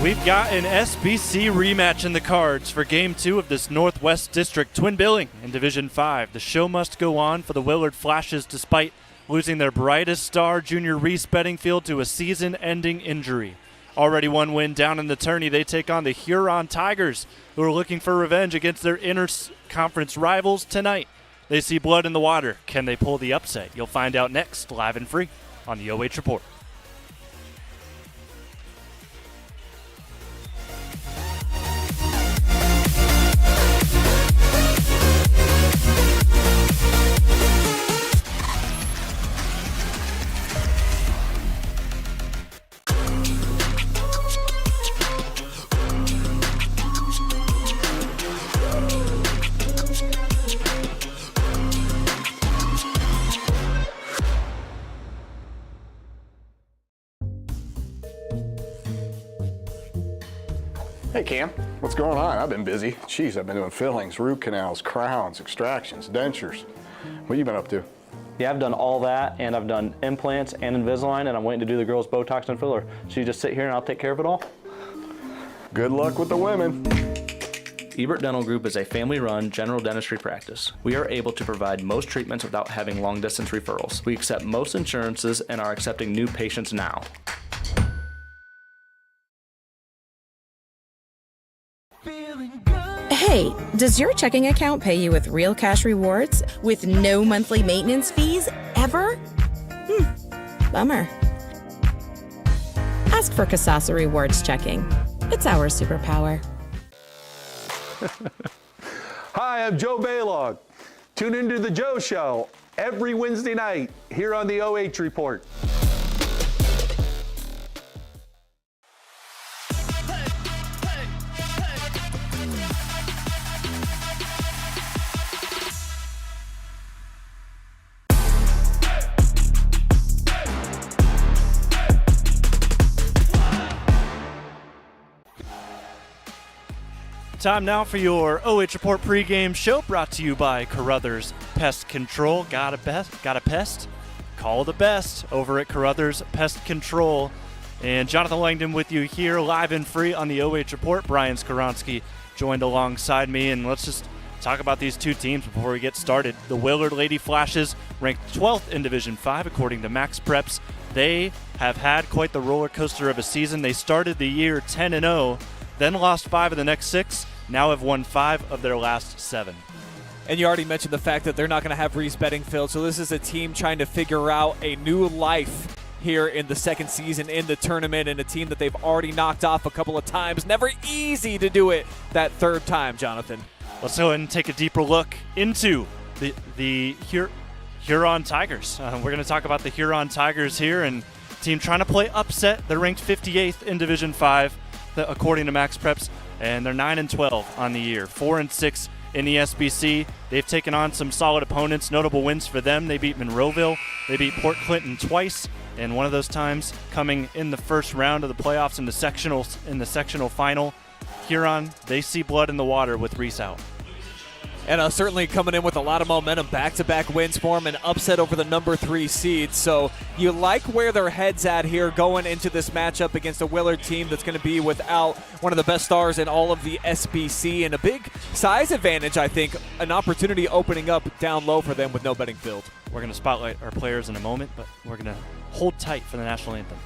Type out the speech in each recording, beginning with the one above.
We've got an SBC rematch in the cards for Game 2 of this Northwest District twin billing in Division 5. The show must go on for the Willard Flashes despite losing their brightest star, junior Reese Bedingfield, to a season-ending injury. Already one win down in the tourney, they take on the Huron Tigers, who are looking for revenge against their inter-conference rivals tonight. They see blood in the water. Can they pull the upset? You'll find out next, live and free on the OH Report. Hey Cam, what's going on? I've been busy. Jeez, I've been doing fillings, root canals, crowns, extractions, dentures. What have you been up to? Yeah, I've done all that, and I've done implants and Invisalign, and I'm waiting to do the girls' Botox and filler. So you just sit here and I'll take care of it all? Good luck with the women. Ebert Dental Group is a family-run general dentistry practice. We are able to provide most treatments without having long-distance referrals. We accept most insurances and are accepting new patients now. Hey, does your checking account pay you with real cash rewards with no monthly maintenance fees ever? Bummer. Ask for Kasasa Rewards Checking. It's our superpower. Hi, I'm Joe Baylog. Tune into the Joe Show every Wednesday night here on the OH Report. Time now for your OH Report pregame show, brought to you by Carothers Pest Control. Got a pest? Call the best over at Carothers Pest Control. And Jonathon Langdon with you here, live and free on the OH Report. Brian Skowronski joined alongside me, and let's just talk about these two teams before we get started. The Willard Lady Flashes, ranked 12th in Division 5 according to Max Preps. They have had quite the roller coaster of a season. They started the year 10-0, then lost 5 of the next 6. Now have won 5 of their last 7. And you already mentioned the fact that they're not going to have Reese Bedingfield, so this is a team trying to figure out a new life here in the second season in the tournament, and a team that they've already knocked off a couple of times. Never easy to do it that third time, Jonathan. Let's go ahead and take a deeper look into the Huron Tigers. We're going to talk about the Huron Tigers here, and team trying to play upset. They're ranked 58th in Division 5, according to Max Preps. And they're 9-12 on the year, 4-6 in the SBC. They've taken on some solid opponents, notable wins for them. They beat Monroeville, they beat Port Clinton twice, and one of those times coming in the first round of the playoffs in the sectional final. Huron, they see blood in the water with Reese out. And certainly coming in with a lot of momentum, back-to-back wins for them, and upset over the number 3 seed. So you like where their head's at here going into this matchup against a Willard team that's going to be without one of the best stars in all of the SBC, and a big size advantage, I think, an opportunity opening up down low for them with no Bedingfield. We're going to spotlight our players in a moment, but we're going to hold tight for the national anthem.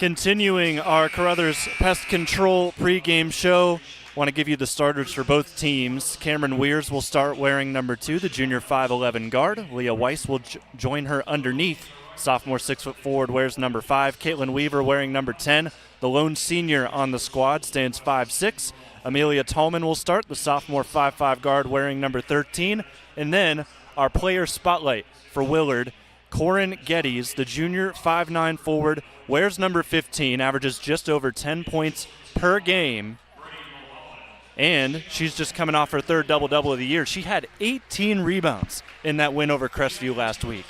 Continuing our Carothers Pest Control pregame show, want to give you the starters for both teams. Cameron Weirs will start wearing number 2, the junior 5'11 guard. Leah Weiss will join her underneath. Sophomore 6-foot forward wears number 5. Caitlin Weaver wearing number 10. The lone senior on the squad stands 5'6". Amelia Tallman will start, the sophomore 5'5 guard wearing number 13. And then our player spotlight for Willard, Corin Geddes, the junior 5'9 forward, wears number 15, averages just over 10 points per game. And she's just coming off her third double-double of the year. She had 18 rebounds in that win over Crestview last week.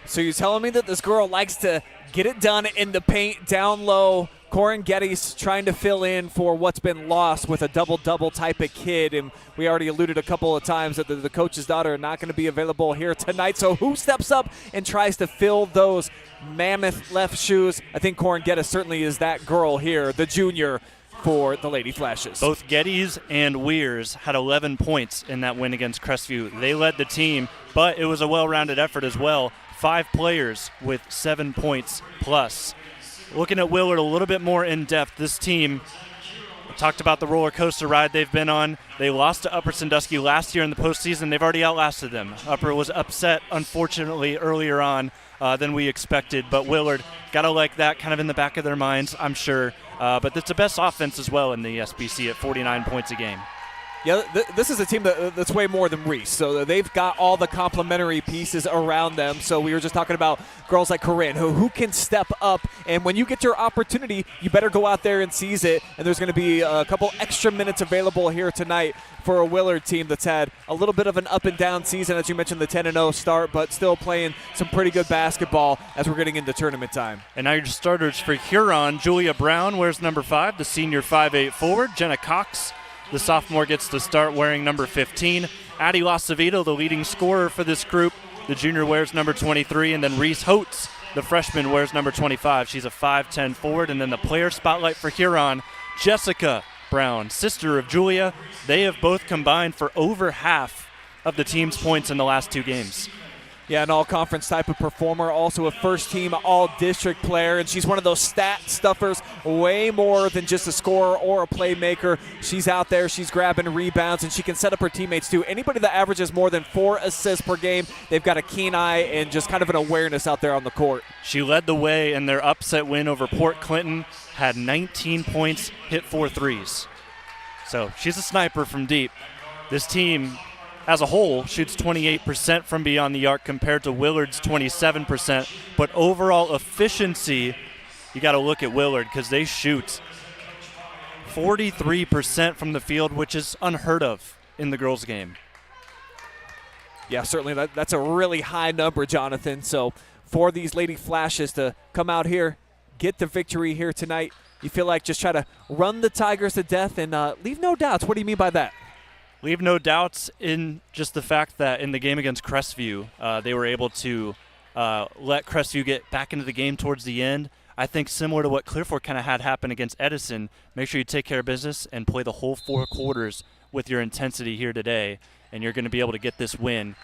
So you're telling me that this girl likes to get it done in the paint, down low. Corin Geddes trying to fill in for what's been lost with a double-double type of kid. And we already alluded a couple of times that the coach's daughter are not going to be available here tonight. So who steps up and tries to fill those mammoth left shoes? I think Corin Geddes certainly is that girl here, the junior for the Lady Flashes. Both Geddes and Weirs had 11 points in that win against Crestview. They led the team, but it was a well-rounded effort as well. 5 players with 7 points plus. Looking at Willard a little bit more in depth, this team, we talked about the roller coaster ride they've been on. They lost to Upper Sandusky last year in the postseason. They've already outlasted them. Upper was upset, unfortunately, earlier on than we expected, but Willard got to like that kind of in the back of their minds, I'm sure. But it's the best offense as well in the SBC at 49 points a game. Yeah, this is a team that's way more than Reese. So they've got all the complementary pieces around them. So we were just talking about girls like Corinne who can step up. And when you get your opportunity, you better go out there and seize it. And there's going to be a couple extra minutes available here tonight for a Willard team that's had a little bit of an up-and-down season, as you mentioned, the 10-0 start, but still playing some pretty good basketball as we're getting into tournament time. And now your starters for Huron. Julia Brown wears number 5, the senior 5'8 forward. Jenna Cox, the sophomore, gets to start wearing number 15. Addie Lasavito, the leading scorer for this group, the junior wears number 23. And then Reese Holtz, the freshman, wears number 25. She's a 5'10 forward. And then the player spotlight for Huron, Jessica Brown, sister of Julia. They have both combined for over half of the team's points in the last 2 games. Yeah, an all-conference type of performer, also a first-team all-district player, and she's one of those stat stuffers, way more than just a scorer or a playmaker. She's out there, she's grabbing rebounds, and she can set up her teammates too. Anybody that averages more than 4 assists per game, they've got a keen eye and just kind of an awareness out there on the court. She led the way in their upset win over Port Clinton, had 19 points, hit 4 threes. So she's a sniper from deep. This team as a whole shoots 28% from beyond the arc compared to Willard's 27%. But overall efficiency, you got to look at Willard because they shoot 43% from the field, which is unheard of in the girls' game. Yeah, certainly that's a really high number, Jonathan. So for these Lady Flashes to come out here, get the victory here tonight, you feel like just try to run the Tigers to death and leave no doubts. What do you mean by that? Leave no doubts in just the fact that in the game against Crestview, they were able to let Crestview get back into the game towards the end. I think similar to what Clearfork kind of had happen against Edison, make sure you take care of business and play the whole 4 quarters with your intensity here today, and you're going to be able to get this win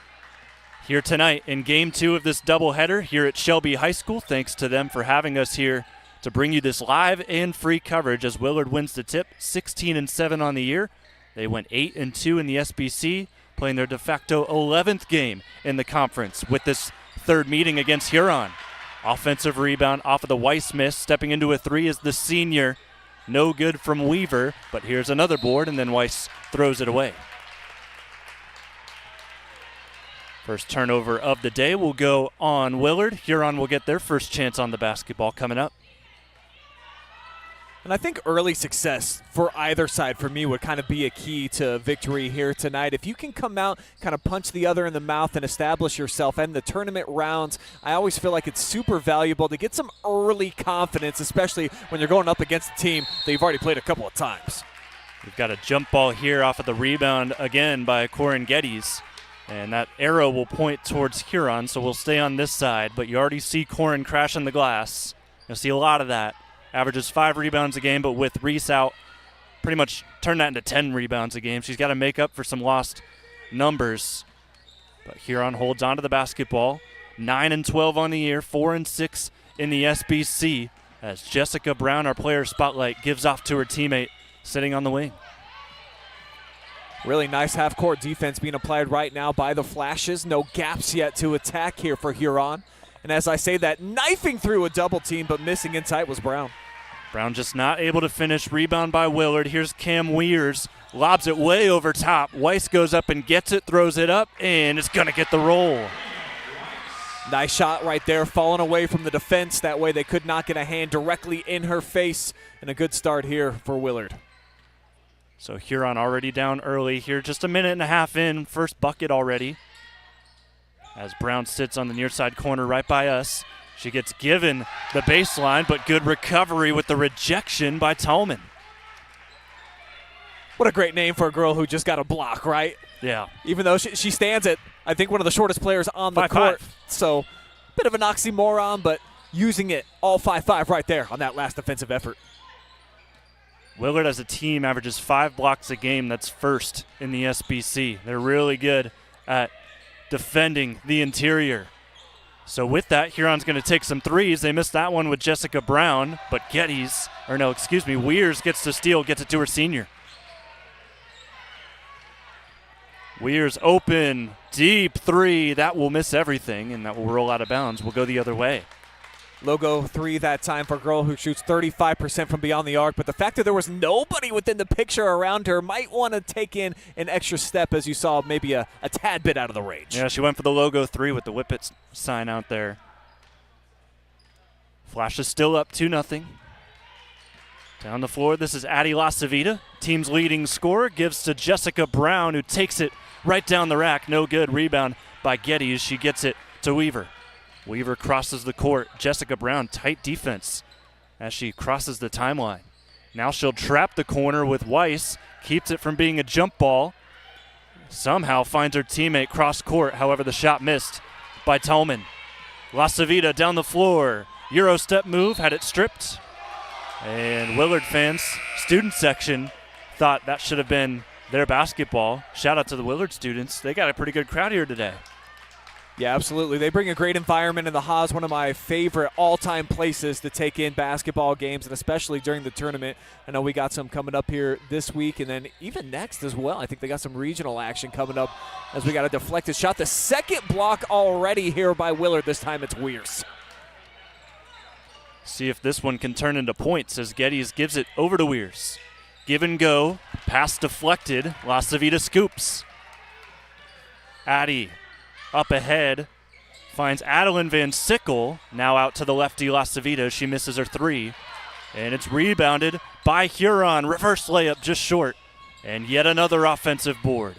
here tonight in Game 2 of this doubleheader here at Shelby High School. Thanks to them for having us here to bring you this live and free coverage as Willard wins the tip, 16-7 on the year. They went 8-2 in the SBC, playing their de facto 11th game in the conference with this third meeting against Huron. Offensive rebound off of the Weiss miss. Stepping into a 3 is the senior. No good from Weaver, but here's another board, and then Weiss throws it away. First turnover of the day will go on Willard. Huron will get their first chance on the basketball coming up. And I think early success for either side for me would kind of be a key to victory here tonight. If you can come out, kind of punch the other in the mouth and establish yourself and the tournament rounds, I always feel like it's super valuable to get some early confidence, especially when you're going up against a team that you've already played a couple of times. We've got a jump ball here off of the rebound again by Corin Geddes. And that arrow will point towards Huron, so we'll stay on this side. But you already see Corin crashing the glass. You'll see a lot of that. Averages 5 rebounds a game, but with Reese out, pretty much turned that into 10 rebounds a game. She's got to make up for some lost numbers. But Huron holds onto the basketball. 9-12 on the year, 4-6 in the SBC. as Jessica Brown, our player spotlight, gives off to her teammate sitting on the wing. Really nice half-court defense being applied right now by the Flashes. No gaps yet to attack here for Huron. And as I say that, knifing through a double team, but missing in tight was Brown. Brown just not able to finish. Rebound by Willard. Here's Cam Weirs. Lobs it way over top. Weiss goes up and gets it, throws it up, and it's going to get the roll. Nice shot right there, falling away from the defense. That way they could not get a hand directly in her face. And a good start here for Willard. So Huron already down early here, just a minute and a half in, first bucket already. As Brown sits on the near side corner right by us. She gets given the baseline, but good recovery with the rejection by Tallman. What a great name for a girl who just got a block, right? Yeah. Even though she stands at, I think, one of the shortest players on the 5'5". court. So, bit of an oxymoron, but using it all 5'5" right there on that last defensive effort. Willard as a team averages 5 blocks a game. That's first in the SBC. They're really good at defending the interior. So with that, Huron's going to take some threes. They missed that one with Jessica Brown, but Weirs gets the steal, gets it to her senior. Weirs open, deep three. That will miss everything, and that will roll out of bounds. We'll go the other way. Logo 3 that time for a girl who shoots 35% from beyond the arc, but the fact that there was nobody within the picture around her might want to take in an extra step, as you saw maybe a tad bit out of the range. Yeah, she went for the logo 3 with the Whippet sign out there. Flash is still up 2-0. Down the floor, this is Addie LaCivita, team's leading scorer, gives to Jessica Brown, who takes it right down the rack. No good. Rebound by Getty as she gets it to Weaver. Weaver crosses the court. Jessica Brown, tight defense as she crosses the timeline. Now she'll trap the corner with Weiss, keeps it from being a jump ball. Somehow finds her teammate cross court, however the shot missed by Tallman. LaCivita down the floor. Euro step move, had it stripped. And Willard fans, student section, thought that should have been their basketball. Shout out to the Willard students. They got a pretty good crowd here today. Yeah, absolutely. They bring a great environment, and the Haas, one of my favorite all-time places to take in basketball games, and especially during the tournament. I know we got some coming up here this week, and then even next as well. I think they got some regional action coming up as we got a deflected shot. The second block already here by Willard. This time it's Weirs. See if this one can turn into points as Geddes gives it over to Weirs. Give and go, pass deflected. LaCivita scoops. Addie up ahead, finds Adeline Van Sickle, now out to the lefty LaCivita. She misses her 3, and it's rebounded by Huron. Reverse layup just short, and yet another offensive board.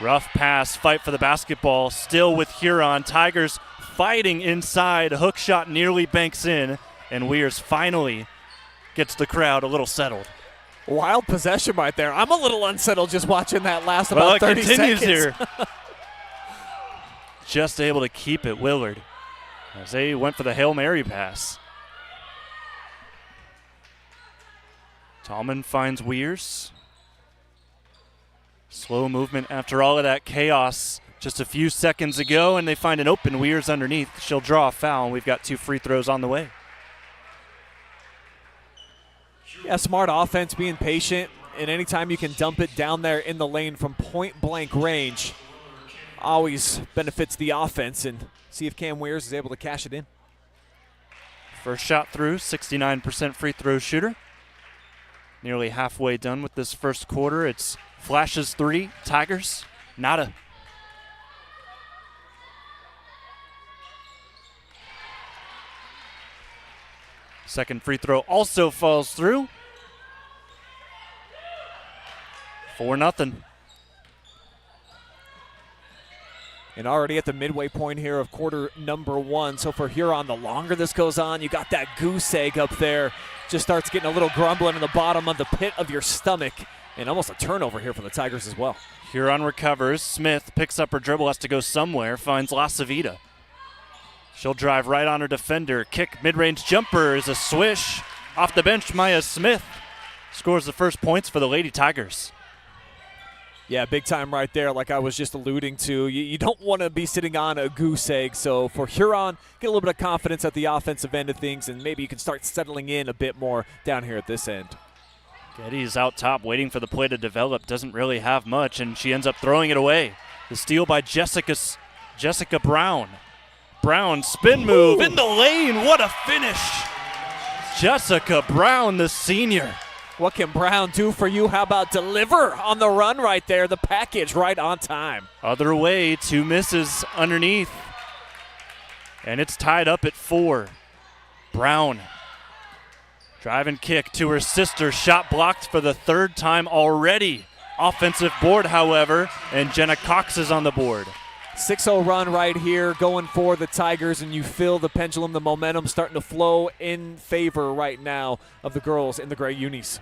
Rough pass, fight for the basketball, still with Huron. Tigers fighting inside, hook shot nearly banks in, and Weirs finally gets the crowd a little settled. Wild possession right there. I'm a little unsettled just watching that last about 30 seconds. Well, it continues here. Just able to keep it, Willard, as they went for the Hail Mary pass. Tallman finds Weirs. Slow movement after all of that chaos just a few seconds ago, and they find an open Weirs underneath. She'll draw a foul, and we've got 2 free throws on the way. Yeah, smart offense, being patient, and anytime you can dump it down there in the lane from point-blank range always benefits the offense, and see if Cam Weirs is able to cash it in. First shot through, 69% free throw shooter. Nearly halfway done with this first quarter. It's Flashes 3, Tigers, nada. Second free throw also falls through. 4-0. And already at the midway point here of quarter number 1. So for Huron, the longer this goes on, you got that goose egg up there. Just starts getting a little grumbling in the bottom of the pit of your stomach. And almost a turnover here for the Tigers as well. Huron recovers. Smith picks up her dribble, has to go somewhere, finds LaCivita. She'll drive right on her defender. Kick, mid-range jumper is a swish. Off the bench, Maya Smith scores the first points for the Lady Tigers. Yeah, big time right there, like I was just alluding to. You don't want to be sitting on a goose egg. So for Huron, get a little bit of confidence at the offensive end of things, and maybe you can start settling in a bit more down here at this end. Geddes out top waiting for the play to develop. Doesn't really have much, and she ends up throwing it away. The steal by Jessica Brown. Brown spin move in the lane. What a finish. Jessica Brown, the senior. What can Brown do for you? How about deliver on the run right there? The package right on time. Other way, 2 misses underneath. And it's tied up at 4. Brown. Drive and kick to her sister. Shot blocked for the 3rd time already. Offensive board, however, and Jenna Cox is on the board. 6-0 run right here going for the Tigers, and you feel the pendulum, the momentum starting to flow in favor right now of the girls in the gray unis.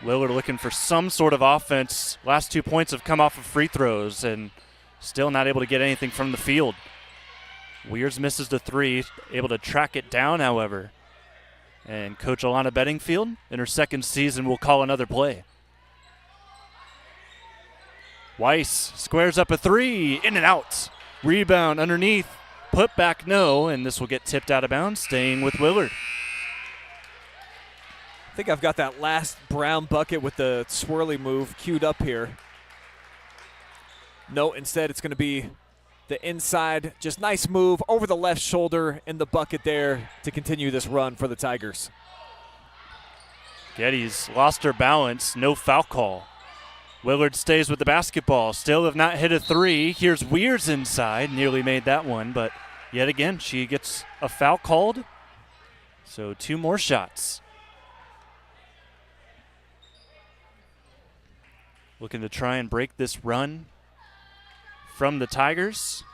Willard looking for some sort of offense. Last 2 points have come off of free throws and still not able to get anything from the field. Weirs misses the 3, able to track it down, however. And Coach Alana Bedingfield, in her 2nd season, will call another play. Weiss squares up a 3, in and out. Rebound underneath, put back no, and this will get tipped out of bounds, staying with Willard. I think I've got that last Brown bucket with the swirly move queued up here. No, instead it's going to be the inside, just nice move over the left shoulder in the bucket there to continue this run for the Tigers. Geddes lost her balance, no foul call. Willard stays with the basketball, still have not hit a 3. Here's Weirs inside, nearly made that one, but yet again she gets a foul called. So 2 more shots. Looking to try and break this run from the Tigers.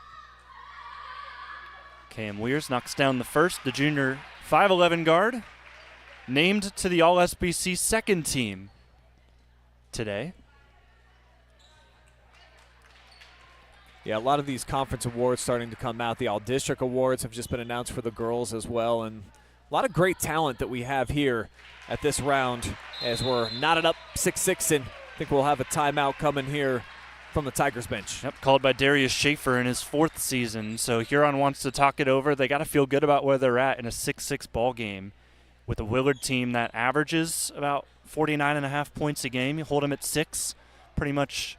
Cam Weirs knocks down the first, the junior 5'11" guard, named to the All-SBC 2nd team today. Yeah, a lot of these conference awards starting to come out. The All-District awards have just been announced for the girls as well, and a lot of great talent that we have here at this round as we're knotted up 6-6, and I think we'll have a timeout coming here from the Tigers bench. Yep, called by Darius Schaefer in his 4th season. So Huron wants to talk it over. They got to feel good about where they're at in a 6-6 ball game with a Willard team that averages about 49.5 points a game. You hold them at 6, pretty much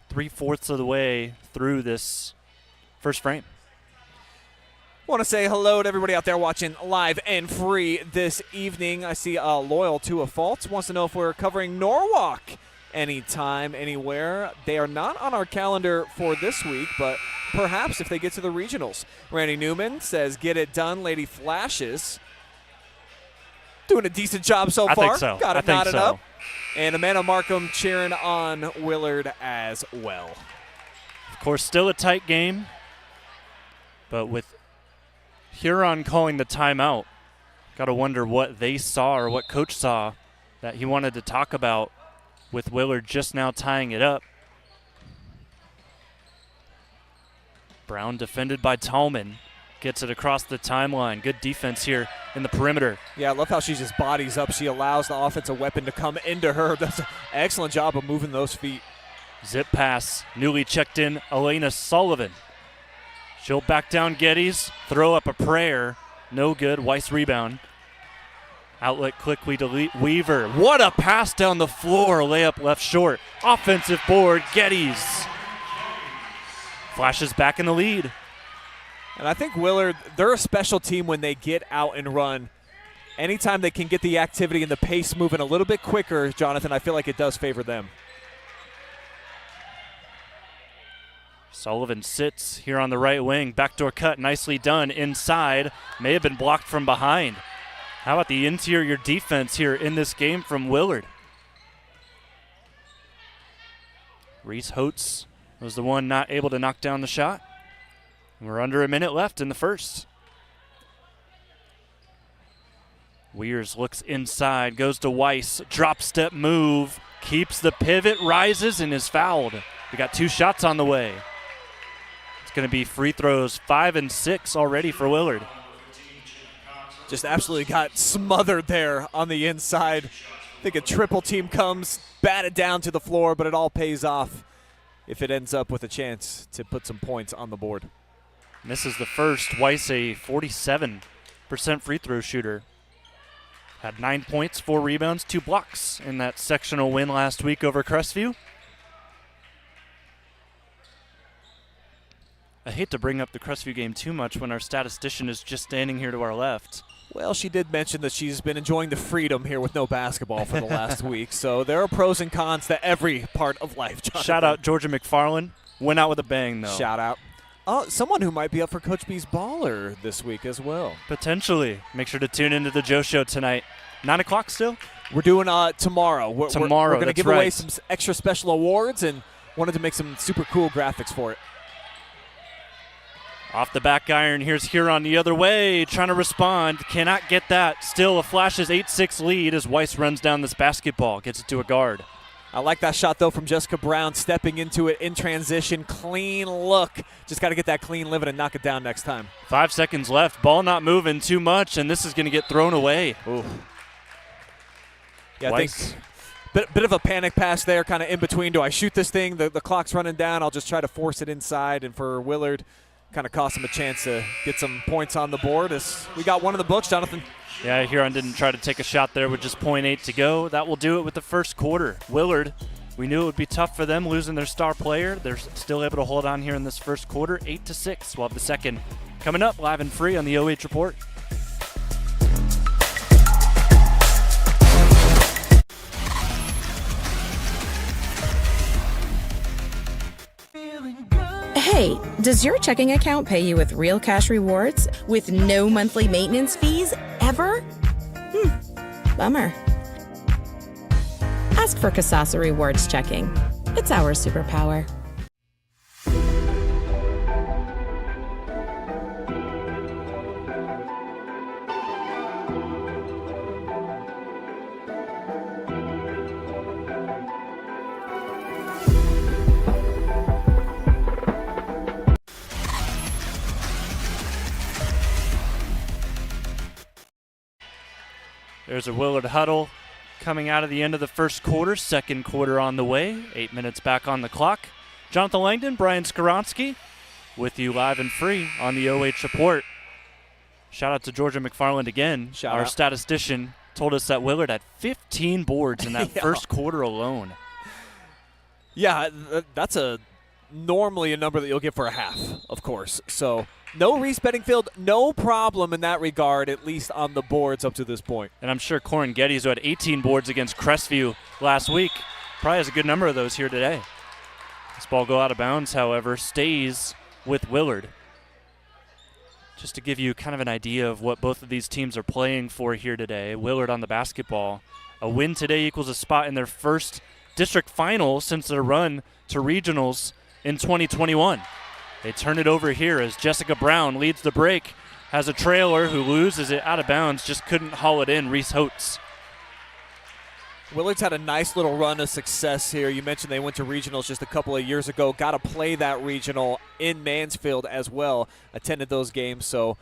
3/4 of the way through this first frame. Want to say hello to everybody out there watching live and free this evening. I see Loyal to a Fault wants to know if we're covering Norwalk anytime, anywhere. They are not on our calendar for this week, but perhaps if they get to the regionals. Randy Newman says, get it done, Lady Flashes. Doing a decent job so far. I think so. Got it knotted up. And Amanda Markham cheering on Willard as well. Of course, still a tight game, but with Huron calling the timeout, got to wonder what they saw or what Coach saw that he wanted to talk about with Willard just now tying it up. Brown defended by Tallman. Gets it across the timeline. Good defense here in the perimeter. Yeah, I love how she just bodies up. She allows the offensive weapon to come into her. That's an excellent job of moving those feet. Zip pass. Newly checked in Elena Sullivan. She'll back down Geddes. Throw up a prayer. No good. Weiss rebound. Outlet quickly to Weaver. What a pass down the floor. Layup left short. Offensive board. Geddes. Flashes back in the lead. And I think Willard, they're a special team when they get out and run. Anytime they can get the activity and the pace moving a little bit quicker, Jonathan, I feel like it does favor them. Sullivan sits here on the right wing. Backdoor cut, nicely done. Inside, may have been blocked from behind. How about the interior defense here in this game from Willard? Reese Holtz was the one not able to knock down the shot. We're under a minute left in the first. Weirs looks inside, goes to Weiss, drop step move, keeps the pivot, rises, and is fouled. We got 2 shots on the way. It's going to be free throws 5 and 6 already for Willard. Just absolutely got smothered there on the inside I think a triple team comes, batted down to the floor, but it all pays off if it ends up with a chance to put some points on the board. Misses the first. Weiss, a 47% free throw shooter. Had 9 points, 4 rebounds, 2 blocks in that sectional win last week over Crestview. I hate to bring up the Crestview game too much when our statistician is just standing here to our left. Well, she did mention that she's been enjoying the freedom here with no basketball for the last week, so there are pros and cons to every part of life, Jonathon. Shout out Georgia McFarland. Went out with a bang, though. Shout out. Someone who might be up for Coach B's Baller this week as well. Potentially. Make sure to tune into the Joe Show tonight. 9 o'clock still? We're doing tomorrow. We're going to give away some extra special awards and wanted to make some super cool graphics for it. Off the back iron, here's Huron the other way, trying to respond. Cannot get that. Still a Flashes 8-6 lead as Weiss runs down this basketball, gets it to a guard. I like that shot, though, from Jessica Brown, stepping into it in transition. Clean look. Just got to get that clean living and knock it down next time. 5 seconds left. Ball not moving too much, and this is going to get thrown away. Ooh. Yeah, Weiss. I think bit of a panic pass there, kind of in between. Do I shoot this thing? The clock's running down. I'll just try to force it inside, and for Willard, kind of cost him a chance to get some points on the board. As we got one in the books, Jonathon. Yeah, Huron didn't try to take a shot there with just 0.8 to go. That will do it with the first quarter. Willard, we knew it would be tough for them losing their star player. They're still able to hold on here in this first quarter, 8-6. We'll have the second coming up live and free on the OH Report. Hey, does your checking account pay you with real cash rewards with no monthly maintenance fees ever? Bummer. Ask for Kasasa Rewards Checking. It's our superpower. There's a Willard huddle coming out of the end of the first quarter. Second quarter on the way. 8 minutes back on the clock. Jonathon Langdon, Brian Skowronski with you live and free on the OH Report. Shout out to Georgia McFarland again. Our statistician told us that Willard had 15 boards in that first quarter alone. Yeah, that's normally a number that you'll get for a half, of course. So no Reese Bedingfield, no problem in that regard, at least on the boards up to this point. And I'm sure Corin Geddes, who had 18 boards against Crestview last week, probably has a good number of those here today. This ball go out of bounds, however, stays with Willard. Just to give you kind of an idea of what both of these teams are playing for here today, Willard on the basketball. A win today equals a spot in their first district final since their run to regionals in 2021. They turn it over here as Jessica Brown leads the break, has a trailer who loses it out of bounds, just couldn't haul it in, Reese Holtz. Willard's had a nice little run of success here. You mentioned they went to regionals just a couple of years ago. Got to play that regional in Mansfield as well. Attended those games. So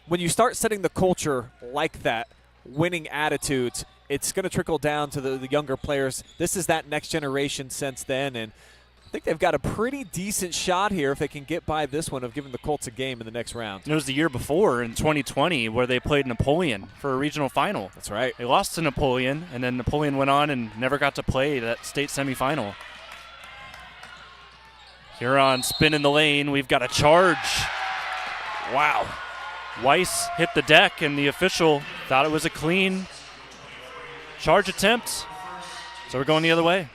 when you start setting the culture like that, winning attitudes, it's going to trickle down to the younger players. This is that next generation since then, and I think they've got a pretty decent shot here if they can get by this one of giving the Colts a game in the next round. It was the year before in 2020 where they played Napoleon for a regional final. That's right. They lost to Napoleon, and then Napoleon went on and never got to play that state semifinal. Huron spin in the lane. We've got a charge. Wow. Weiss hit the deck, and the official thought it was a clean charge attempt. So we're going the other way.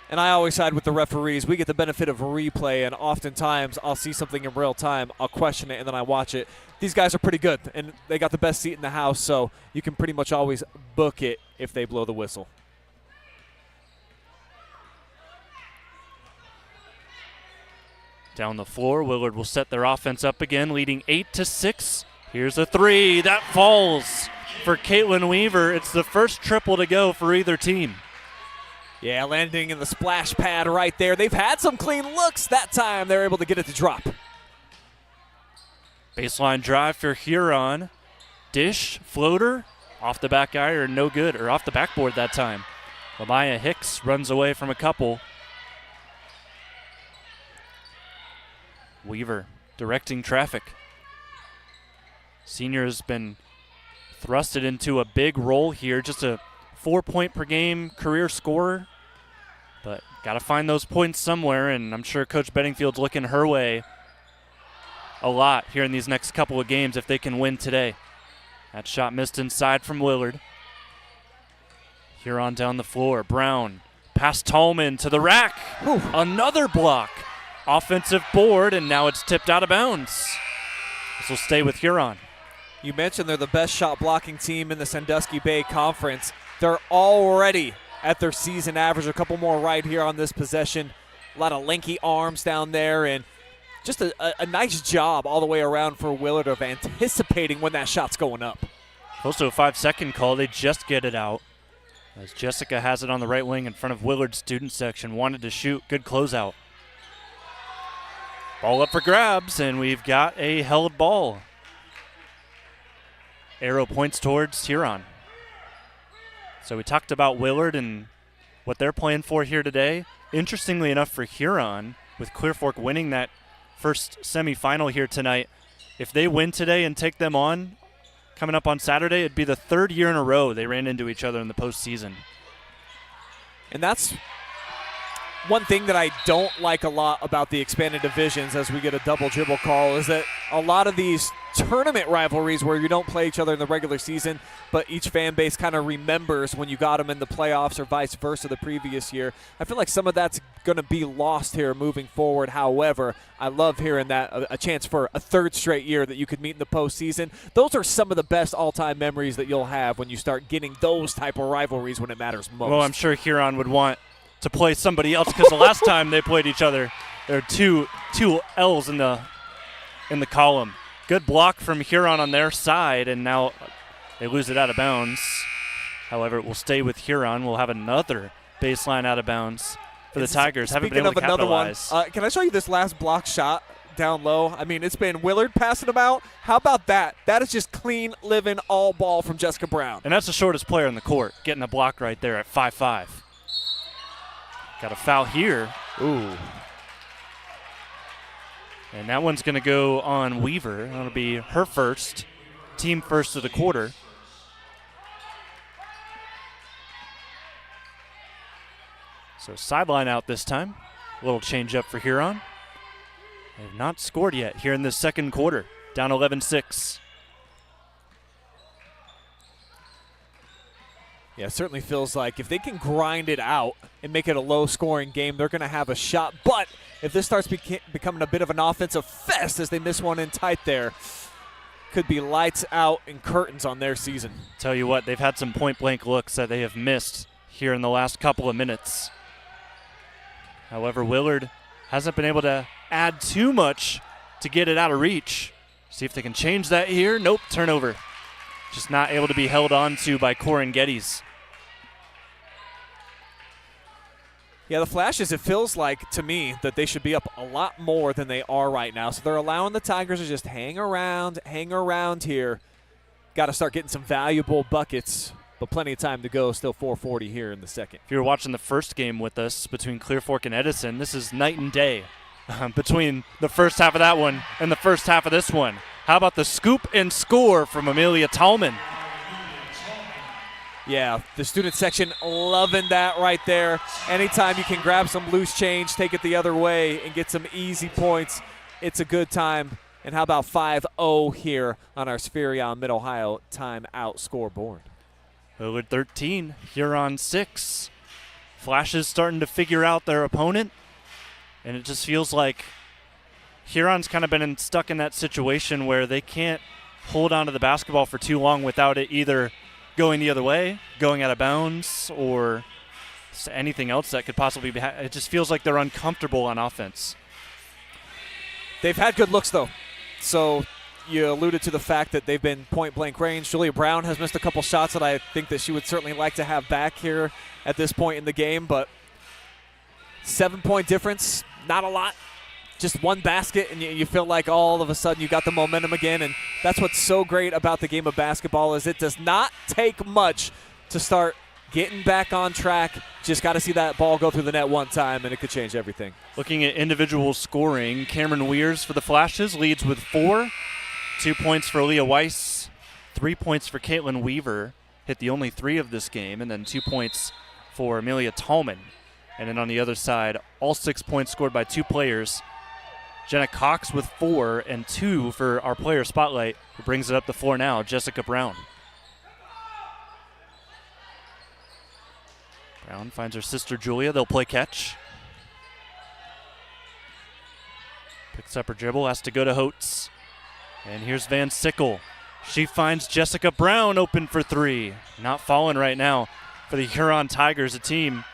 And I always side with the referees. We get the benefit of a replay, and oftentimes I'll see something in real time, I'll question it, and then I watch it. These guys are pretty good, and they got the best seat in the house, so you can pretty much always book it if they blow the whistle. Down the floor, Willard will set their offense up again, leading 8-6. Here's a three. That falls for Caitlin Weaver. It's the first triple to go for either team. Yeah, landing in the splash pad right there. They've had some clean looks. That time they're able to get it to drop. Baseline drive for Huron. Dish, floater, off the back iron, no good, or off the backboard that time. Lamaya Hicks runs away from a couple. Weaver directing traffic. Senior has been thrusted into a big role here, just a 4-point per game career scorer. But got to find those points somewhere, and I'm sure Coach Bedingfield's looking her way a lot here in these next couple of games if they can win today. That shot missed inside from Willard. Huron down the floor. Brown past Tallman to the rack. Ooh. Another block. Offensive board, and now it's tipped out of bounds. This will stay with Huron. You mentioned they're the best shot blocking team in the Sandusky Bay Conference. They're already at their season average. A couple more right here on this possession. A lot of lanky arms down there, and just a nice job all the way around for Willard of anticipating when that shot's going up. Close to a 5-second call. They just get it out. As Jessica has it on the right wing in front of Willard's student section. Wanted to shoot. Good closeout. Ball up for grabs, and we've got a held ball. Arrow points towards Huron. So we talked about Willard and what they're playing for here today. Interestingly enough for Huron, with Clear Fork winning that first semifinal here tonight, if they win today and take them on coming up on Saturday, it'd be the 3rd year in a row they ran into each other in the postseason. And that's one thing that I don't like a lot about the expanded divisions as we get a double dribble call is that a lot of these tournament rivalries where you don't play each other in the regular season, but each fan base kind of remembers when you got them in the playoffs or vice versa the previous year. I feel like some of that's going to be lost here moving forward. However, I love hearing that a chance for a 3rd straight year that you could meet in the postseason. Those are some of the best all-time memories that you'll have when you start getting those type of rivalries when it matters most. Well, I'm sure Huron would want to play somebody else because the last time they played each other, there are two L's in the column. Good block from Huron on their side, and now they lose it out of bounds. However, it will stay with Huron. We'll have another baseline out of bounds for the Tigers. Haven't been able to capitalize. Another one, can I show you this last block shot down low? I mean, it's been Willard passing them out. How about that? That is just clean living all ball from Jessica Brown. And that's the shortest player in the court, getting a block right there at 5'5". Got a foul here. Ooh. And that one's going to go on Weaver. That'll be her first, team first of the quarter. So sideline out this time. A little change up for Huron. They have not scored yet here in the second quarter. Down 11-6. Yeah, it certainly feels like if they can grind it out and make it a low-scoring game, they're going to have a shot. But if this starts becoming a bit of an offensive fest as they miss one in tight there, could be lights out and curtains on their season. Tell you what, they've had some point-blank looks that they have missed here in the last couple of minutes. However, Willard hasn't been able to add too much to get it out of reach. See if they can change that here. Nope, turnover. Just not able to be held on to by Corin Geddes. Yeah, the Flashes, it feels like to me that they should be up a lot more than they are right now. So they're allowing the Tigers to just hang around here. Got to start getting some valuable buckets, but plenty of time to go. Still 4:40 here in the second. If you were watching the first game with us between Clear Fork and Edison, this is night and day between the first half of that one and the first half of this one. How about the scoop and score from Amelia Tallman? Yeah, the student section loving that right there. Anytime you can grab some loose change, take it the other way, and get some easy points, it's a good time. And how about 5-0 here on our Spherion Mid-Ohio timeout scoreboard? Willard 13, Huron 6. Flashes starting to figure out their opponent, and it just feels like Huron's kind of been stuck in that situation where they can't hold on to the basketball for too long without it either going the other way, going out of bounds, or anything else that could possibly be. It just feels like they're uncomfortable on offense. They've had good looks, though. So you alluded to the fact that they've been point-blank range. Julia Brown has missed a couple shots that I think that she would certainly like to have back here at this point in the game, but 7-point difference, not a lot. just one basket, and you feel like all of a sudden you got the momentum again. And that's what's so great about the game of basketball is it does not take much to start getting back on track. Just got to see that ball go through the net one time, and it could change everything. Looking at individual scoring, Cameron Weirs for the Flashes leads with 4. 2 points for Leah Weiss, 3 points for Caitlin Weaver, hit the only 3 of this game, and then 2 points for Amelia Tallman. And then on the other side, all 6 points scored by 2 players. Jenna Cox with 4 and 2 for our player spotlight, who brings it up the floor now, Jessica Brown. Brown finds her sister Julia. They'll play catch. Picks up her dribble, has to go to Holtz. And here's Van Sickle. She finds Jessica Brown open for 3. Not falling right now for the Huron Tigers. A team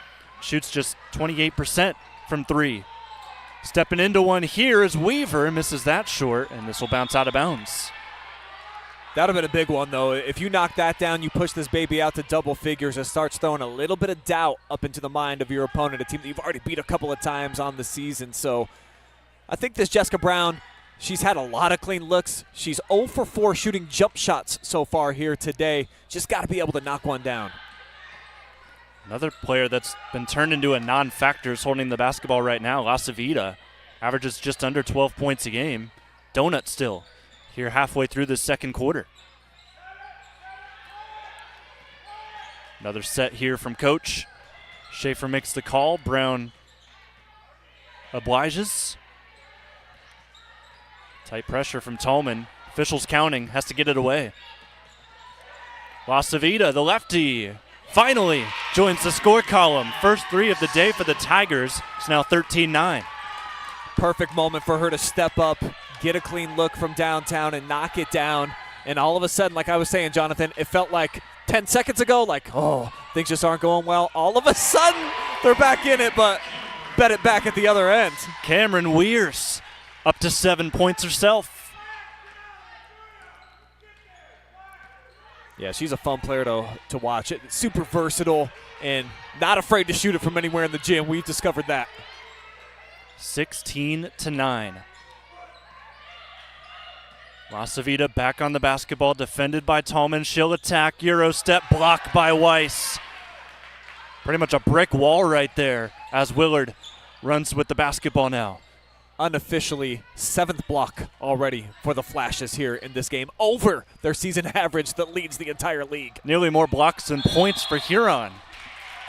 shoots just 28% from 3. Stepping into one here is Weaver. Misses that short, and this will bounce out of bounds. That would have been a big one, though. If you knock that down, you push this baby out to double figures. It starts throwing a little bit of doubt up into the mind of your opponent, a team that you've already beat a couple of times on the season. So I think this Jessica Brown, she's had a lot of clean looks. She's 0 for 4 shooting jump shots so far here today. Just got to be able to knock one down. Another player that's been turned into a non-factor is holding the basketball right now, Lasavita. Averages just under 12 points a game. Donut still here halfway through the second quarter. Another set here from Coach. Schaefer makes the call. Brown obliges. Tight pressure from Tallman. Officials counting. Has to get it away. Lasavita, the lefty, finally joins the score column. First 3 of the day for the Tigers. It's now 13-9. Perfect moment for her to step up, get a clean look from downtown, and knock it down. And all of a sudden, like I was saying, Jonathan, it felt like 10 seconds ago, like, oh, things just aren't going well. All of a sudden, they're back in it, but bet it back at the other end. Cameron Weirs up to 7 points herself. Yeah, she's a fun player to watch. Super versatile and not afraid to shoot it from anywhere in the gym. We've discovered that. 16-9. Lasavita back on the basketball, defended by Tallman. She'll attack, Euro step, blocked by Weiss. Pretty much a brick wall right there as Willard runs with the basketball now. Unofficially 7th block already for the Flashes here in this game, over their season average that leads the entire league. Nearly more blocks than points for Huron.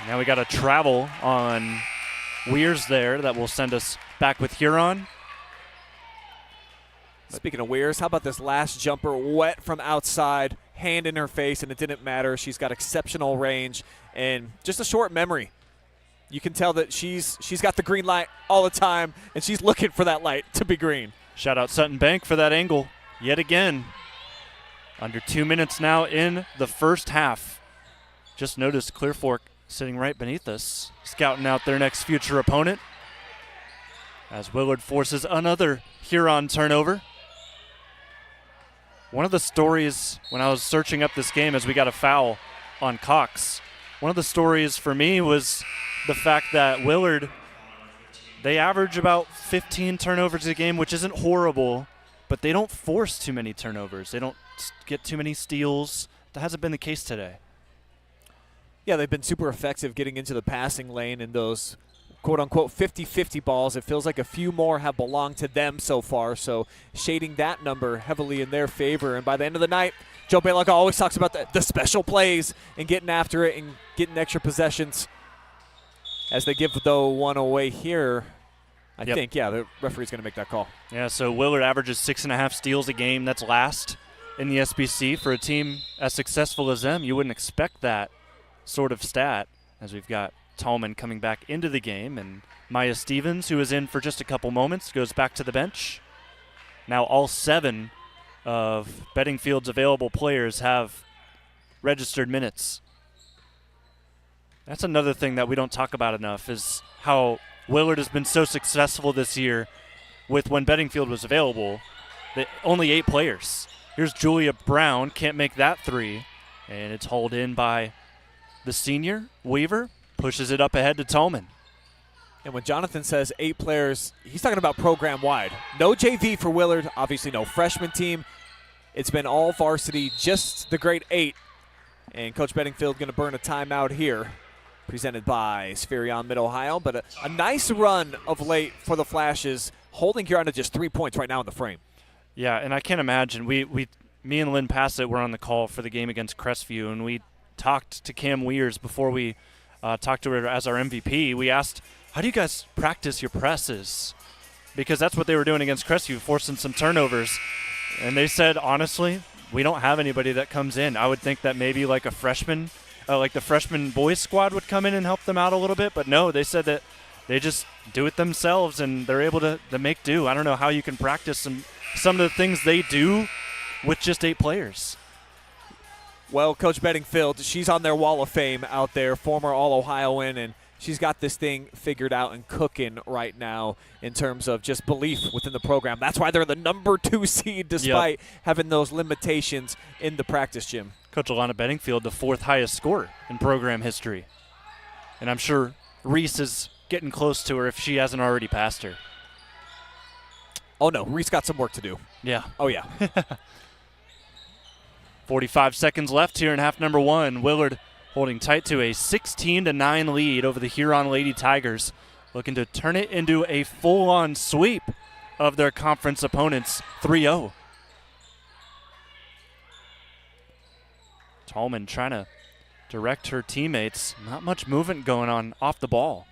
Now we got a travel on Weirs there that will send us back with Huron. Speaking of Weirs, how about this last jumper, wet from outside, hand in her face, and it didn't matter. She's got exceptional range and just a short memory. You can tell that she's got the green light all the time, and she's looking for that light to be green. Shout out Sutton Bank for that angle yet again. Under 2 minutes now in the first half. Just noticed Clear Fork sitting right beneath us, scouting out their next future opponent as Willard forces another Huron turnover. One of the stories when I was searching up this game as we got a foul on Cox, one of the stories for me was the fact that Willard, they average about 15 turnovers a game, which isn't horrible, but they don't force too many turnovers. They don't get too many steals. That hasn't been the case today. Yeah, they've been super effective getting into the passing lane in those quote-unquote 50-50 balls. It feels like a few more have belonged to them so far, so shading that number heavily in their favor. And by the end of the night, Joe Baylock always talks about the special plays and getting after it and getting extra possessions. As they give, though, one away here, I think, the referee's going to make that call. Yeah, so Willard averages 6.5 steals a game. That's last in the SBC. For a team as successful as them, you wouldn't expect that sort of stat, as we've got Tallman coming back into the game, and Maya Stevens, who is in for just a couple moments, goes back to the bench. Now all 7 of Bedingfield's available players have registered minutes. That's another thing that we don't talk about enough, is how Willard has been so successful this year with when Bedingfield was available. Only 8 players. Here's Julia Brown, can't make that 3, and it's hauled in by the senior, Weaver. Pushes it up ahead to Tallman. And when Jonathon says 8 players, he's talking about program-wide. No JV for Willard, obviously no freshman team. It's been all varsity, just the grade 8. And Coach Bedingfield going to burn a timeout here, presented by Spherion Mid-Ohio. But a nice run of late for the Flashes, holding Huron to just 3 points right now in the frame. Yeah, and I can't imagine. Me and Lynn Passett were on the call for the game against Crestview, and we talked to Cam Weirs before we talked to her as our MVP. We asked, how do you guys practice your presses? Because that's what they were doing against Crestview, forcing some turnovers. And they said, honestly, we don't have anybody that comes in. I would think that maybe like a freshman, like the freshman boys squad would come in and help them out a little bit. But no, they said that they just do it themselves, and they're able to make do. I don't know how you can practice some of the things they do with just 8 players. Well, Coach Bedingfield, she's on their wall of fame out there, former All-Ohioan, and she's got this thing figured out and cooking right now in terms of just belief within the program. That's why they're the number 2 seed despite having those limitations in the practice gym. Coach Alana Bedingfield, the 4th highest scorer in program history. And I'm sure Reese is getting close to her if she hasn't already passed her. Oh, no, Reese got some work to do. Yeah. Oh, yeah. 45 seconds left here in half number 1. Willard holding tight to a 16-9 lead over the Huron Lady Tigers, looking to turn it into a full-on sweep of their conference opponents, 3-0. Tallman trying to direct her teammates. Not much movement going on off the ball.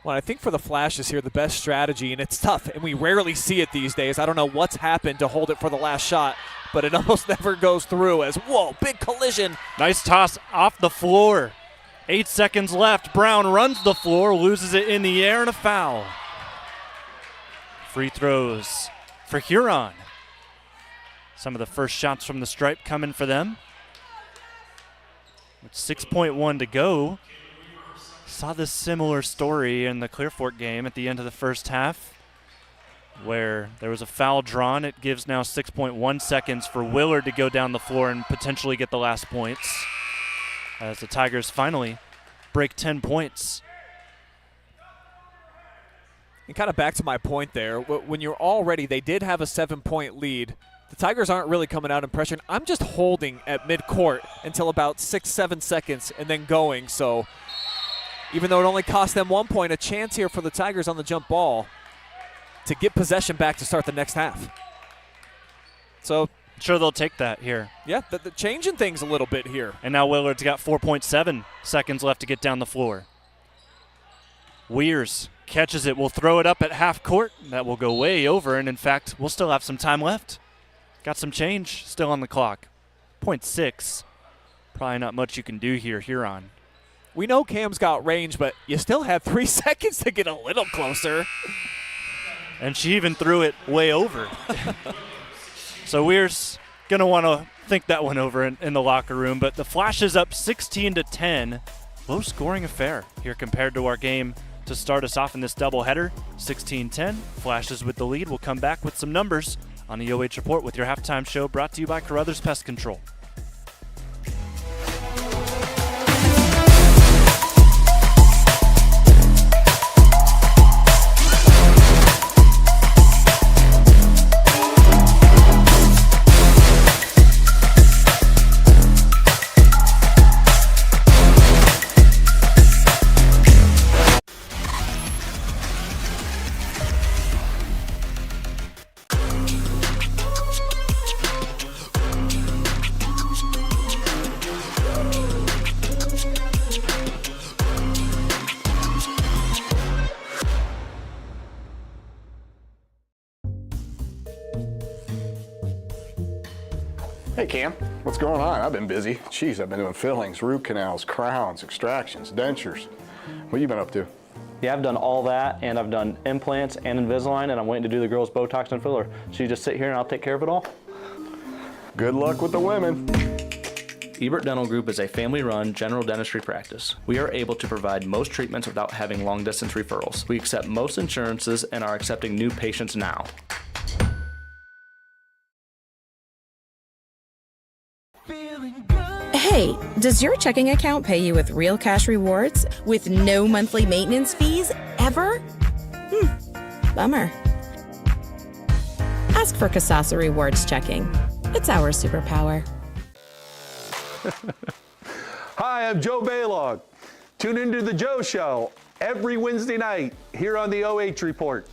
Well, I think for the Flashes here, the best strategy, and it's tough, and we rarely see it these days. I don't know what's happened to hold it for the last shot, but it almost never goes through as, whoa, big collision. Nice toss off the floor. 8 seconds left. Brown runs the floor, loses it in the air, and a foul. Free throws for Huron. Some of the first shots from the stripe coming for them. With 6.1 to go. Saw this similar story in the Clear Fork game at the end of the first half, where there was a foul drawn. It gives now 6.1 seconds for Willard to go down the floor and potentially get the last points, as the Tigers finally break 10 points. And kind of back to my point there, when you're already, they did have a 7-point lead. The Tigers aren't really coming out and pressuring. I'm just holding at midcourt until about 6-7 seconds and then going. So even though it only cost them 1 point, a chance here for the Tigers on the jump ball to get possession back to start the next half. So Sure, they'll take that here. yeah, the changing things a little bit here. And now Willard's got 4.7 seconds left to get down the floor. Weirs catches it. We'll throw it up at half court. That will go way over, and in fact, we'll still have some time left. Got some change still on the clock. 0.6. Probably not much you can do here, Huron. We know Cam's got range, but you still have 3 seconds to get a little closer. And she even threw it way over. So Weir's going to want to think that one over in the locker room. But the Flashes up 16-10. Low scoring affair here compared to our game to start us off in this doubleheader. 16-10. Flashes with the lead. We'll come back with some numbers on the OH Report with your halftime show brought to you by Carothers Pest Control. Hey Cam, what's going on? I've been busy. Jeez, I've been doing fillings, root canals, crowns, extractions, dentures. What you been up to? Yeah, I've done all that, and I've done implants and Invisalign, and I'm waiting to do the girls' Botox and filler. So you just sit here and I'll take care of it all? Good luck with the women. Ebert Dental Group is a family-run general dentistry practice. We are able to provide most treatments without having long-distance referrals. We accept most insurances and are accepting new patients now. Hey, does your checking account pay you with real cash rewards with no monthly maintenance fees ever? Bummer. Ask for Kasasa Rewards Checking. It's our superpower. Hi, I'm Joe Baylog. Tune into the Joe Show every Wednesday night here on the OH Report.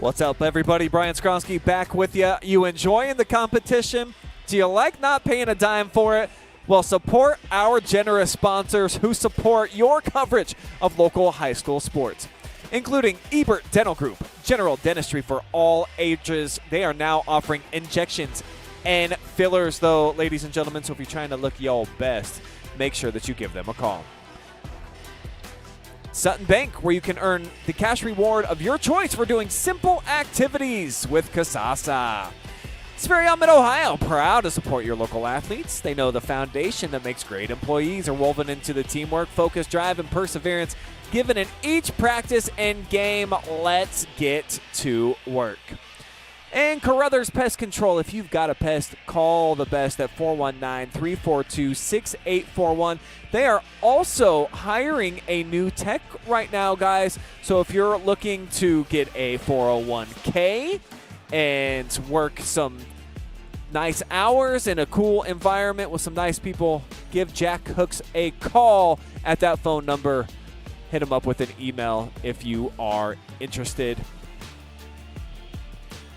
What's up, everybody? Brian Skowronski back with you. You enjoying the competition? Do you like not paying a dime for it? Well, support our generous sponsors who support your coverage of local high school sports, including Ebert Dental Group, general dentistry for all ages. They are now offering injections and fillers, though, ladies and gentlemen. So if you're trying to look your best, make sure that you give them a call. Sutton Bank, where you can earn the cash reward of your choice for doing simple activities with Kasasa. Spherion Mid-Ohio, proud to support your local athletes. They know the foundation that makes great employees are woven into the teamwork, focus, drive, and perseverance given in each practice and game. Let's get to work. And Carothers Pest Control. If you've got a pest, call the best at 419-342-6841. They are also hiring a new tech right now, guys. So if you're looking to get a 401k and work some nice hours in a cool environment with some nice people, give Jack Hooks a call at that phone number. Hit him up with an email if you are interested.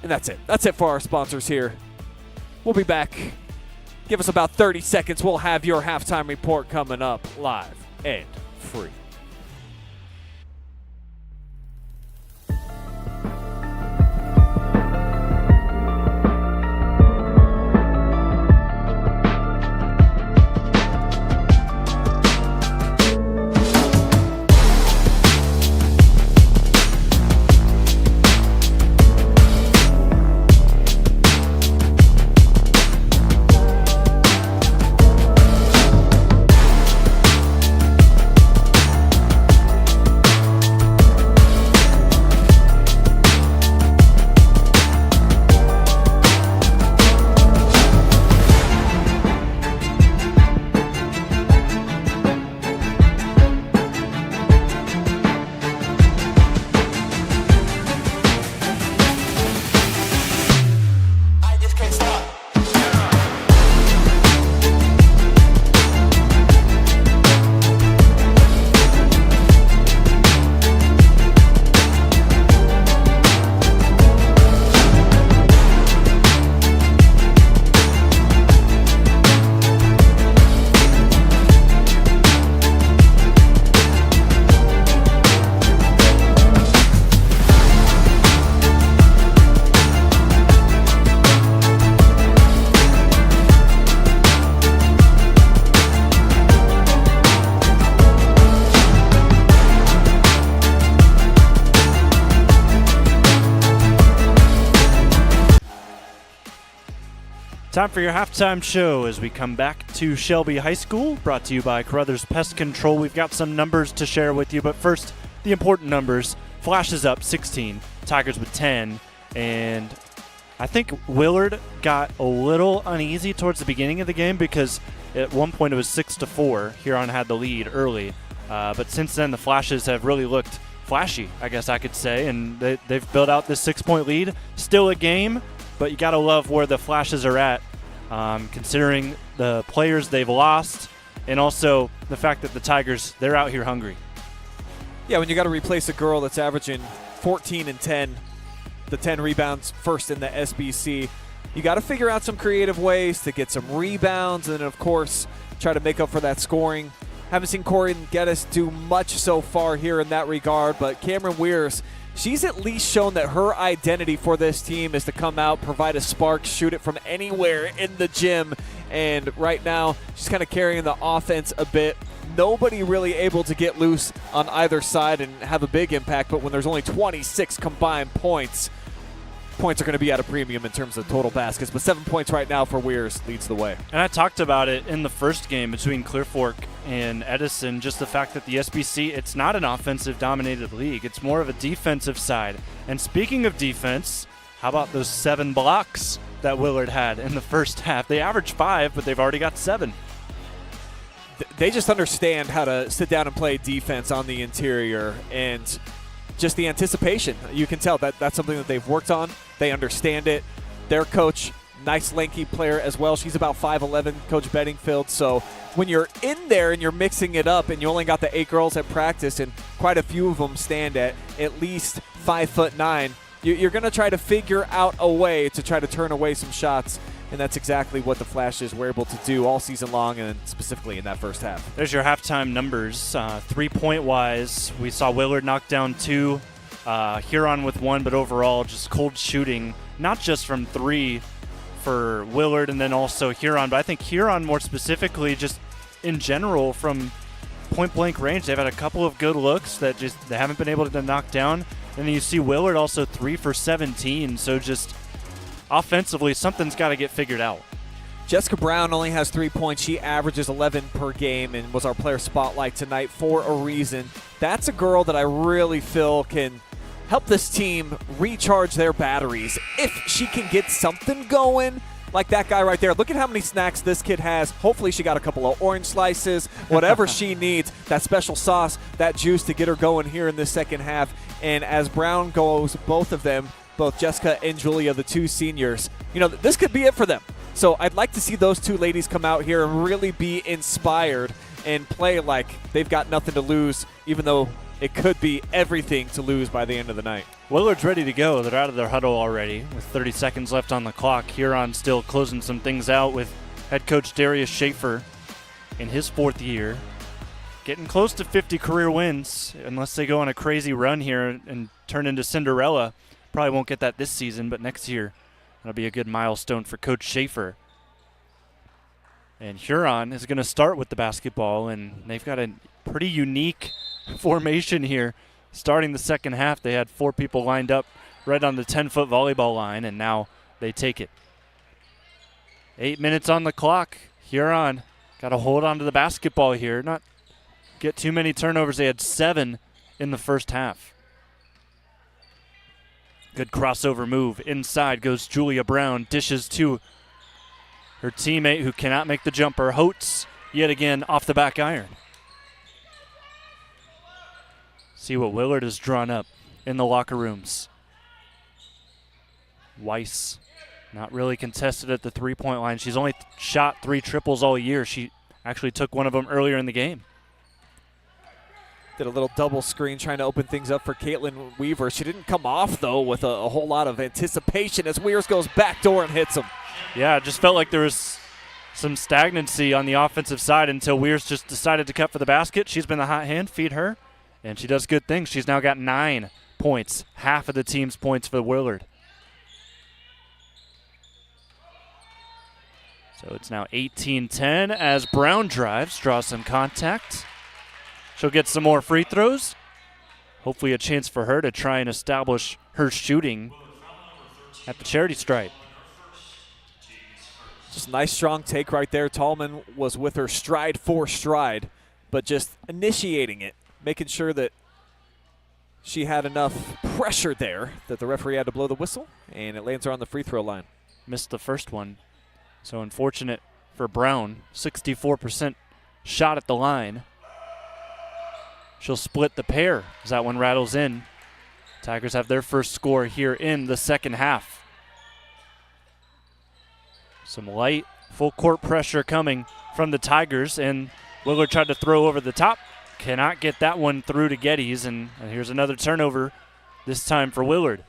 And that's it. That's it for our sponsors here. We'll be back. Give us about 30 seconds. We'll have your halftime report coming up live and free. Time for your halftime show as we come back to Shelby High School, brought to you by Carothers Pest Control. We've got some numbers to share with you, but first, the important numbers. Flashes up 16, Tigers with 10, and I think Willard got a little uneasy towards the beginning of the game because at one point it was 6-4. Huron had the lead early, but since then the Flashes have really looked flashy, I guess I could say, and they've built out this 6-point lead. Still a game, but you got to love where the Flashes are at, considering the players they've lost and also the fact that the Tigers, they're out here hungry. Yeah, when you got to replace a girl that's averaging 14 and 10, the 10 rebounds first in the SBC, you got to figure out some creative ways to get some rebounds and, of course, try to make up for that scoring. Haven't seen Corinne Geddes do much so far here in that regard, but Cameron Weirs, she's at least shown that her identity for this team is to come out, provide a spark, shoot it from anywhere in the gym, and right now she's kind of carrying the offense a bit. Nobody really able to get loose on either side and have a big impact, but when there's only 26 combined points are going to be at a premium in terms of total baskets. But 7 points right now for Weirs leads the way. And I talked about it in the first game between Clear Fork and Edison, just the fact that the SBC, it's not an offensive-dominated league. It's more of a defensive side. And speaking of defense, how about those 7 blocks that Willard had in the first half? They averaged 5, but they've already got 7. They just understand how to sit down and play defense on the interior, and just the anticipation. You can tell that that's something that they've worked on. They understand it. Their coach, nice lanky player as well. She's about 5'11", Coach Bedingfield. So when you're in there and you're mixing it up and you only got the 8 girls at practice and quite a few of them stand at least 5'9", you're going to try to figure out a way to try to turn away some shots. And that's exactly what the Flashes were able to do all season long, and specifically in that first half. There's your halftime numbers. 3-point-wise, we saw Willard knock down 2, Huron with 1, but overall just cold shooting, not just from 3 for Willard and then also Huron, but I think Huron more specifically just in general from point-blank range. They've had a couple of good looks that just they haven't been able to knock down. And then you see Willard also 3 for 17, so just offensively, something's got to get figured out. Jessica Brown only has 3 points. She averages 11 per game and was our player spotlight tonight for a reason. That's a girl that I really feel can help this team recharge their batteries. If she can get something going, like that guy right there. Look at how many snacks this kid has. Hopefully she got a couple of orange slices, whatever she needs, that special sauce, that juice to get her going here in this second half. And as Brown goes, both of them, both Jessica and Julia, the 2 seniors, this could be it for them. So I'd like to see those 2 ladies come out here and really be inspired and play like they've got nothing to lose, even though it could be everything to lose by the end of the night. Willard's ready to go. They're out of their huddle already with 30 seconds left on the clock. Huron still closing some things out with head coach Darius Schaefer in his 4th year. Getting close to 50 career wins, unless they go on a crazy run here and turn into Cinderella. Probably won't get that this season, but next year that'll be a good milestone for Coach Schaefer. And Huron is going to start with the basketball, and they've got a pretty unique formation here. Starting the second half, they had 4 people lined up right on the 10-foot volleyball line, and now they take it. 8 minutes on the clock. Huron got to hold on to the basketball here, not get too many turnovers. They had 7 in the first half. Good crossover move. Inside goes Julia Brown. Dishes to her teammate who cannot make the jumper. Holtz yet again off the back iron. See what Willard has drawn up in the locker rooms. Weiss not really contested at the 3-point line. She's only shot 3 triples all year. She actually took one of them earlier in the game. Did a little double screen trying to open things up for Caitlin Weaver. She didn't come off, though, with a whole lot of anticipation as Weirs goes backdoor and hits him. Yeah, it just felt like there was some stagnancy on the offensive side until Weirs just decided to cut for the basket. She's been the hot hand. Feed her, and she does good things. She's now got 9 points, half of the team's points for Willard. So it's now 18-10 as Brown drives, draws some contact. She'll get some more free throws. Hopefully a chance for her to try and establish her shooting at the charity stripe. Just nice, strong take right there. Tallman was with her stride for stride, but just initiating it, making sure that she had enough pressure there that the referee had to blow the whistle, and it lands her on the free throw line. Missed the first one. So unfortunate for Brown. 64% shot at the line. She'll split the pair as that one rattles in. Tigers have their first score here in the second half. Some light, full court pressure coming from the Tigers, and Willard tried to throw over the top. Cannot get that one through to Geddes, and here's another turnover, this time for Willard.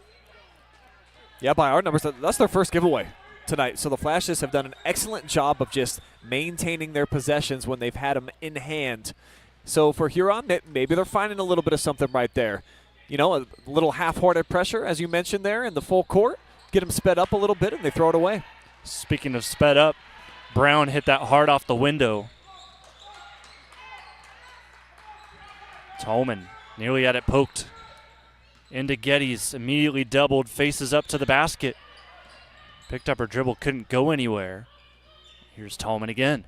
Yeah, by our numbers, that's their first giveaway tonight. So the Flashes have done an excellent job of just maintaining their possessions when they've had them in hand. So for Huron, maybe they're finding a little bit of something right there. You know, a little half-hearted pressure, as you mentioned there, in the full court. Get them sped up a little bit, and they throw it away. Speaking of sped up, Brown hit that hard off the window. Tolman nearly had it poked into Geddes, immediately doubled, faces up to the basket. Picked up her dribble, couldn't go anywhere. Here's Tolman again.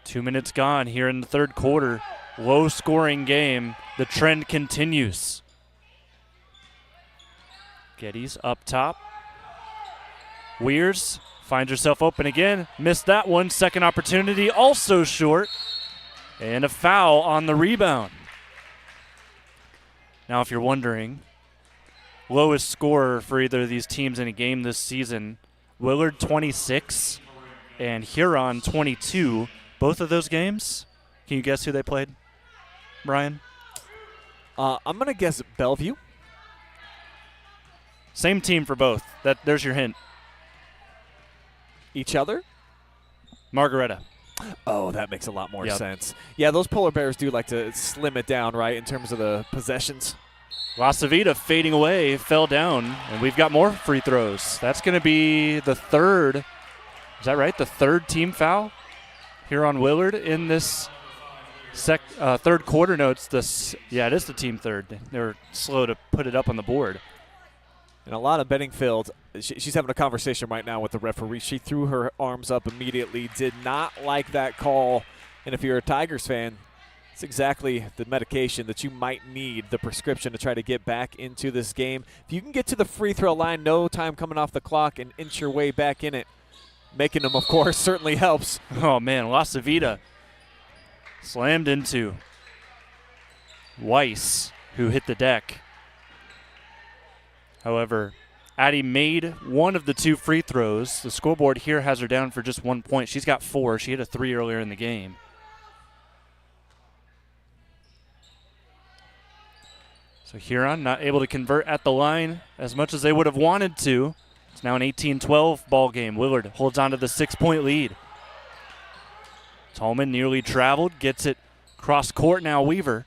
2 minutes gone here in the third quarter. Low scoring game. The trend continues. Geddes up top. Weirs finds herself open again. Missed that one. Second opportunity, also short. And a foul on the rebound. Now, if you're wondering, lowest scorer for either of these teams in a game this season, Willard 26 and Huron 22. Both of those games, can you guess who they played, Brian? I'm going to guess Bellevue. Same team for both. There's your hint. Each other? Margaretta. Oh, that makes a lot more sense. Yeah, those polar bears do like to slim it down, right, in terms of the possessions. La Savita fading away, fell down, and we've got more free throws. That's going to be the third. Is that right? The third team foul here on Willard in this third quarter. No, it is the team third. They were slow to put it up on the board. And a lot of Bedingfield, she's having a conversation right now with the referee. She threw her arms up immediately, did not like that call. And if you're a Tigers fan, it's exactly the medication that you might need, the prescription to try to get back into this game. If you can get to the free throw line, no time coming off the clock, and inch your way back in it, making them, of course, certainly helps. Oh, man, La Savita slammed into Weiss, who hit the deck. However, Addie made one of the two free throws. The scoreboard here has her down for just 1 point. She's got 4. She hit a 3 earlier in the game. So Huron not able to convert at the line as much as they would have wanted to. It's now an 18-12 ball game. Willard holds on to the 6-point lead. Tolman nearly traveled, gets it cross court now. Weaver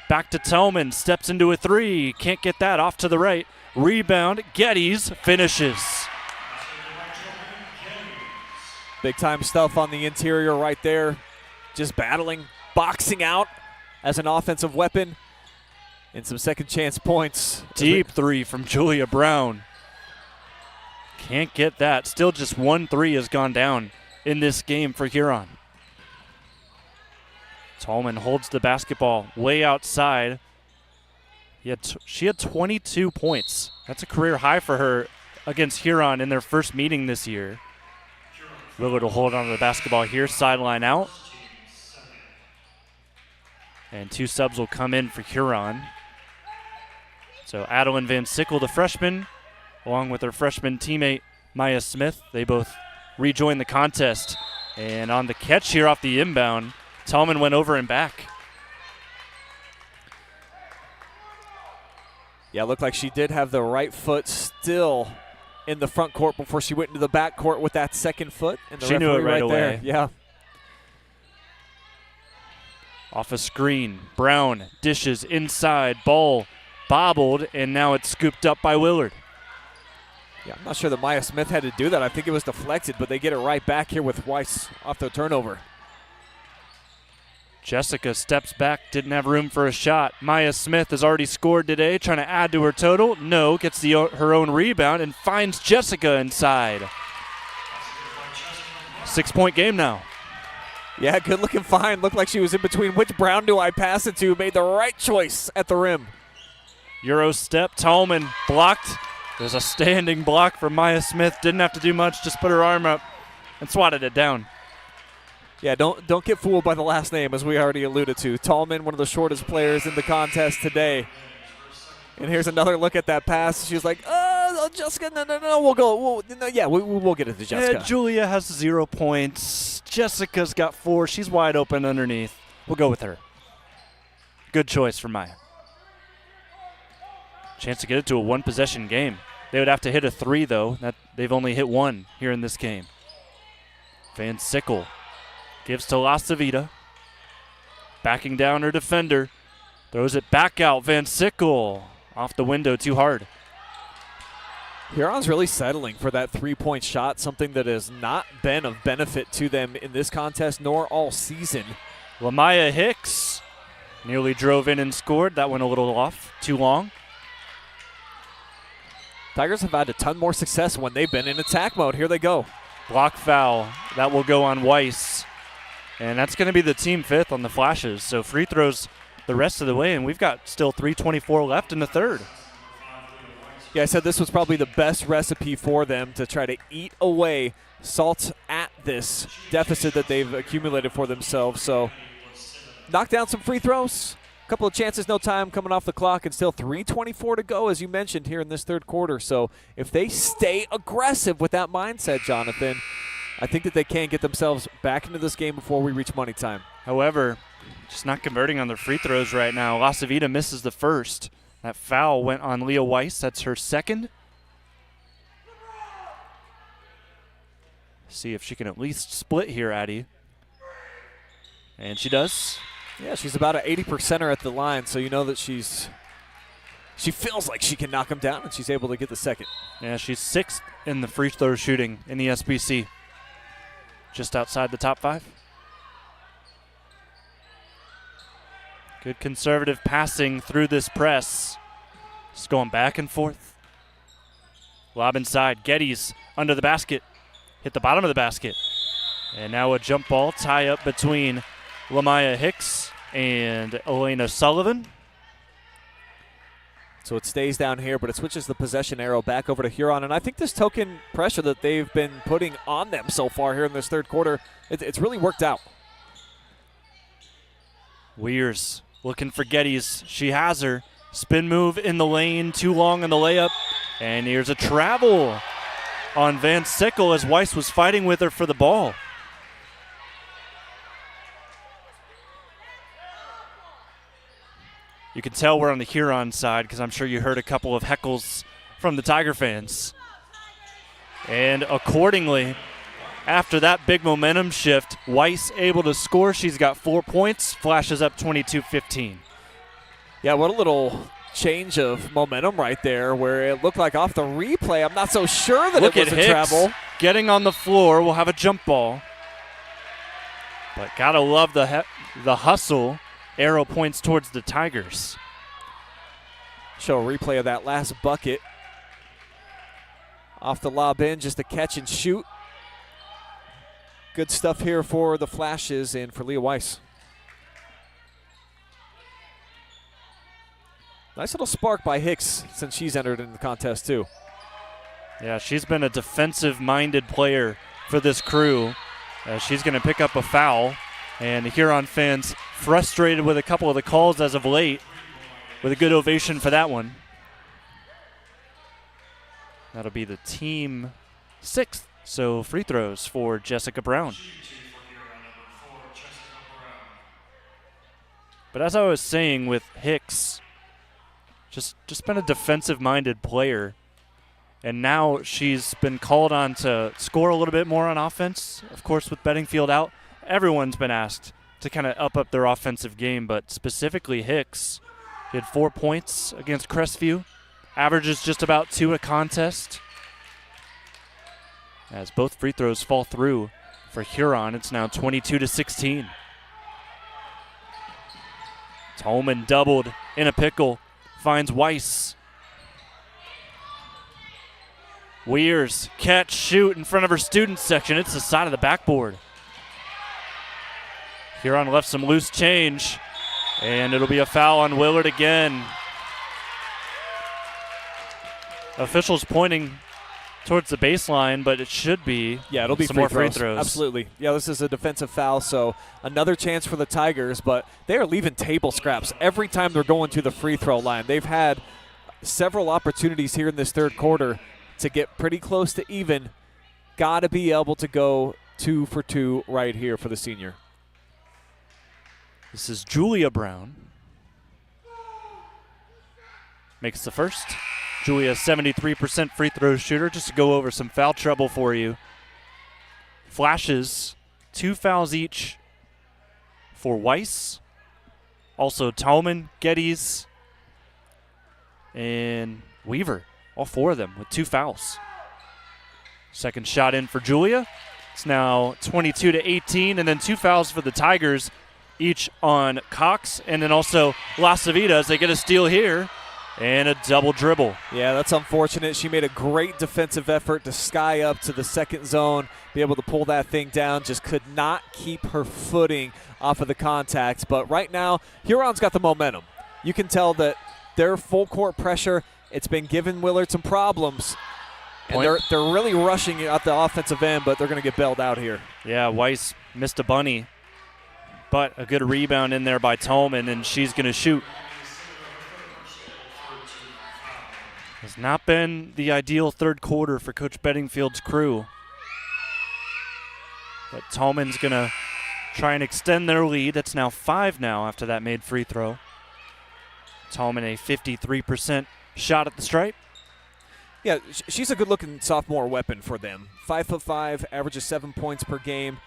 back to Tolman, steps into a 3. Can't get that, off to the right. Rebound, Geddes finishes. Big time stuff on the interior right there. Just battling, boxing out as an offensive weapon. And some second chance points. Deep 3 from Julia Brown. Can't get that. Still just 1 3 has gone down in this game for Huron. Tolman holds the basketball way outside. She had 22 points. That's a career high for her against Huron in their first meeting this year. Willard will hold on to the basketball here, sideline out. And 2 subs will come in for Huron. So Adeline Van Sickle, the freshman, along with her freshman teammate Maya Smith, they both rejoin the contest. And on the catch here off the inbound, Tallman went over and back. Yeah, it looked like she did have the right foot still in the front court before she went into the back court with that second foot. And the she knew it right away. There. Yeah. Off a screen, Brown dishes inside, ball bobbled, and now it's scooped up by Willard. Yeah, I'm not sure that Maya Smith had to do that. I think it was deflected, but they get it right back here with Weiss off the turnover. Jessica steps back, didn't have room for a shot. Maya Smith has already scored today, trying to add to her total. No, gets her own rebound and finds Jessica inside. 6-point game now. Yeah, good looking find. Looked like she was in between. Which Brown do I pass it to? Made the right choice at the rim. Euro step. Tallman blocked. There's a standing block from Maya Smith. Didn't have to do much. Just put her arm up and swatted it down. Yeah, don't get fooled by the last name, as we already alluded to. Tallman, one of the shortest players in the contest today. And here's another look at that pass. She was like, Jessica, no, we'll go. We'll get it to Jessica. Yeah, Julia has 0 points. Jessica's got 4. She's wide open underneath. We'll go with her. Good choice for Maya. Chance to get it to a one-possession game. They would have to hit a 3, though. They've only hit 1 here in this game. Van Sickle gives to La Civita. Backing down her defender. Throws it back out. Van Sickle off the window too hard. Huron's really settling for that three-point shot, something that has not been of benefit to them in this contest nor all season. Lamaya Hicks nearly drove in and scored. That went a little off. Too long. Tigers have had a ton more success when they've been in attack mode. Here they go. Block foul. That will go on Weiss. And that's going to be the team 5th on the Flashes. So free throws the rest of the way, and we've got still 3:24 left in the third. Yeah, I said this was probably the best recipe for them to try to eat away, salt at this deficit that they've accumulated for themselves. So knock down some free throws. A couple of chances, no time coming off the clock, and still 3:24 to go, as you mentioned, here in this third quarter. So if they stay aggressive with that mindset, Jonathan, I think that they can get themselves back into this game before we reach money time. However, just not converting on their free throws right now. La Civita misses the first. That foul went on Leah Weiss. That's her second. See if she can at least split here, Addie. And she does. Yeah, she's about an 80%er at the line, so you know that she feels like she can knock them down, and she's able to get the second. Yeah, she's 6th in the free throw shooting in the SBC. Just outside the top 5. Good conservative passing through this press. Just going back and forth. Lob inside. Geddes under the basket. Hit the bottom of the basket. And now a jump ball tie up between Lamaya Hicks and Elena Sullivan. So it stays down here, but it switches the possession arrow back over to Huron. And I think this token pressure that they've been putting on them so far here in this third quarter, it's really worked out. Weirs looking for Geddes. She has her. Spin move in the lane. Too long on the layup. And here's a travel on Van Sickle as Weiss was fighting with her for the ball. You can tell we're on the Huron side because I'm sure you heard a couple of heckles from the Tiger fans. And accordingly, after that big momentum shift, Weiss able to score. She's got 4 points, Flashes up 22-15. Yeah, what a little change of momentum right there where it looked like off the replay. I'm not so sure that Look it was at a Hicks travel. getting on the floor. We'll have a jump ball. But gotta love the hustle. Arrow points towards the Tigers. Show a replay of that last bucket. Off the lob in, just a catch and shoot. Good stuff here for the Flashes and for Leah Weiss. Nice little spark by Hicks since she's entered in the contest too. Yeah, she's been a defensive-minded player for this crew. She's going to pick up a foul. And the Huron fans frustrated with a couple of the calls as of late, with a good ovation for that one. That'll be the team 6th. So free throws for Jessica Brown. But as I was saying with Hicks, just been a defensive-minded player. And now she's been called on to score a little bit more on offense. Of course, with Bedingfield out, everyone's been asked to kind of up their offensive game, but specifically Hicks. He had 4 points against Crestview. Averages just about 2 a contest. As both free throws fall through for Huron, it's now 22-16. Tolman doubled in a pickle. Finds Weiss. Weirs, catch, shoot in front of her student section. It's the side of the backboard. Huron left some loose change, and it'll be a foul on Willard again. Officials pointing towards the baseline, but it should be it'll be some more free throws. Absolutely. Yeah, this is a defensive foul, so another chance for the Tigers, but they are leaving table scraps every time they're going to the free throw line. They've had several opportunities here in this third quarter to get pretty close to even. Got to be able to go 2 for 2 right here for the senior. This is Julia Brown. Makes the first. Julia, 73% free throw shooter. Just to go over some foul trouble for you. Flashes, 2 fouls each for Weiss. Also Tallman, Geddes, and Weaver. All 4 of them with 2 fouls. Second shot in for Julia. It's now 22-18, and then 2 fouls for the Tigers, each on Cox, and then also Las Avitas. They get a steal here and a double dribble. Yeah, that's unfortunate. She made a great defensive effort to sky up to the second zone, be able to pull that thing down, just could not keep her footing off of the contacts. But right now, Huron's got the momentum. You can tell that their full court pressure, it's been giving Willard some problems. And they're really rushing at the offensive end, but they're going to get bailed out here. Yeah, Weiss missed a bunny, but a good rebound in there by Tolman, and she's going to shoot. Has not been the ideal third quarter for Coach Bedingfield's crew. But Tolman's going to try and extend their lead. It's now 5 now after that made free throw. Tolman a 53% shot at the stripe. Yeah, she's a good-looking sophomore weapon for them. 5'5", averages 7 points per game,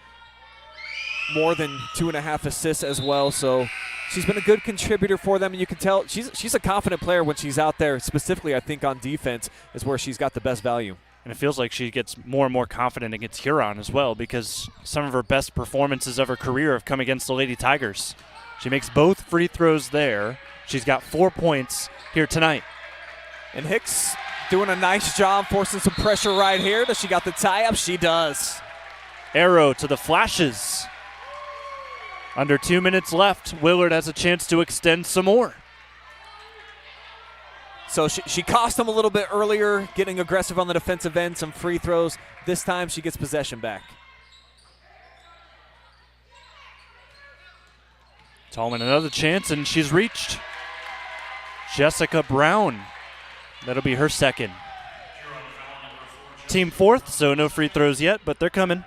more than 2.5 assists as well. So she's been a good contributor for them, and you can tell she's a confident player when she's out there. Specifically, I think on defense is where she's got the best value. And it feels like she gets more and more confident against Huron as well, because some of her best performances of her career have come against the Lady Tigers. She makes both free throws there. She's got 4 points here tonight. And Hicks doing a nice job forcing some pressure right here. Does she got the tie-up? She does. Arrow to the Flashes. Under 2 minutes left. Willard has a chance to extend some more. So she cost them a little bit earlier, getting aggressive on the defensive end, some free throws. This time she gets possession back. Tallman another chance, and she's reached. Jessica Brown. That'll be her second. Team fourth, so no free throws yet, but they're coming.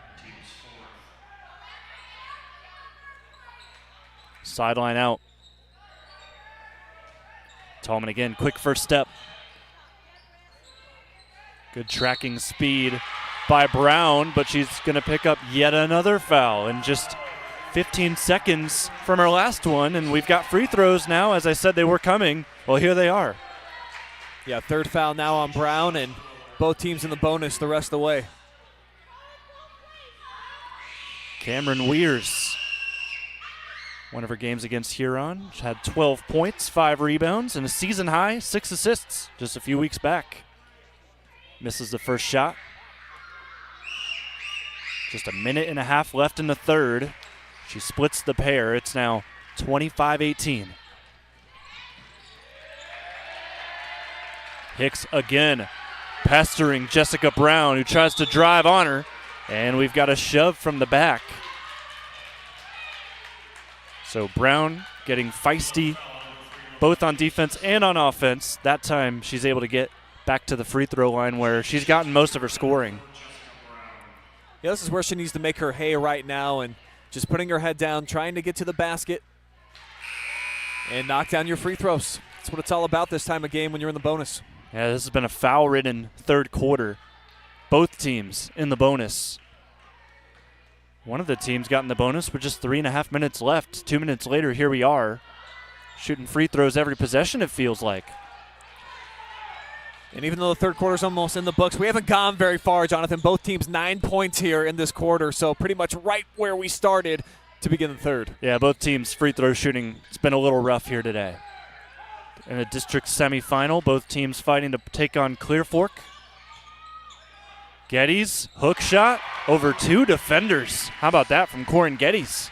Sideline out. Tallman again, quick first step. Good tracking speed by Brown, but she's going to pick up yet another foul in just 15 seconds from her last one, and we've got free throws now. As I said, they were coming. Well, here they are. Yeah, third foul now on Brown, and both teams in the bonus the rest of the way. Cameron Weirs, one of her games against Huron, she had 12 points, 5 rebounds, and a season high 6 assists just a few weeks back. Misses the first shot. Just a minute and a half left in the third. She splits the pair. It's now 25-18. Hicks again, pestering Jessica Brown, who tries to drive on her, and we've got a shove from the back. So Brown getting feisty, both on defense and on offense. That time she's able to get back to the free throw line where she's gotten most of her scoring. Yeah, this is where she needs to make her hay right now, and just putting her head down, trying to get to the basket and knock down your free throws. That's what it's all about this time of game when you're in the bonus. Yeah, this has been a foul-ridden third quarter. Both teams in the bonus. One of the teams got in the bonus with just 3.5 minutes left. 2 minutes later, here we are, shooting free throws every possession, it feels like. And even though the third quarter's almost in the books, we haven't gone very far, Jonathan. Both teams 9 points here in this quarter, so pretty much right where we started to begin the third. Yeah, both teams' free throw shooting, it's been a little rough here today. In a district semifinal, both teams fighting to take on Clear Fork. Geddes, hook shot over 2 defenders. How about that from Corin Geddes?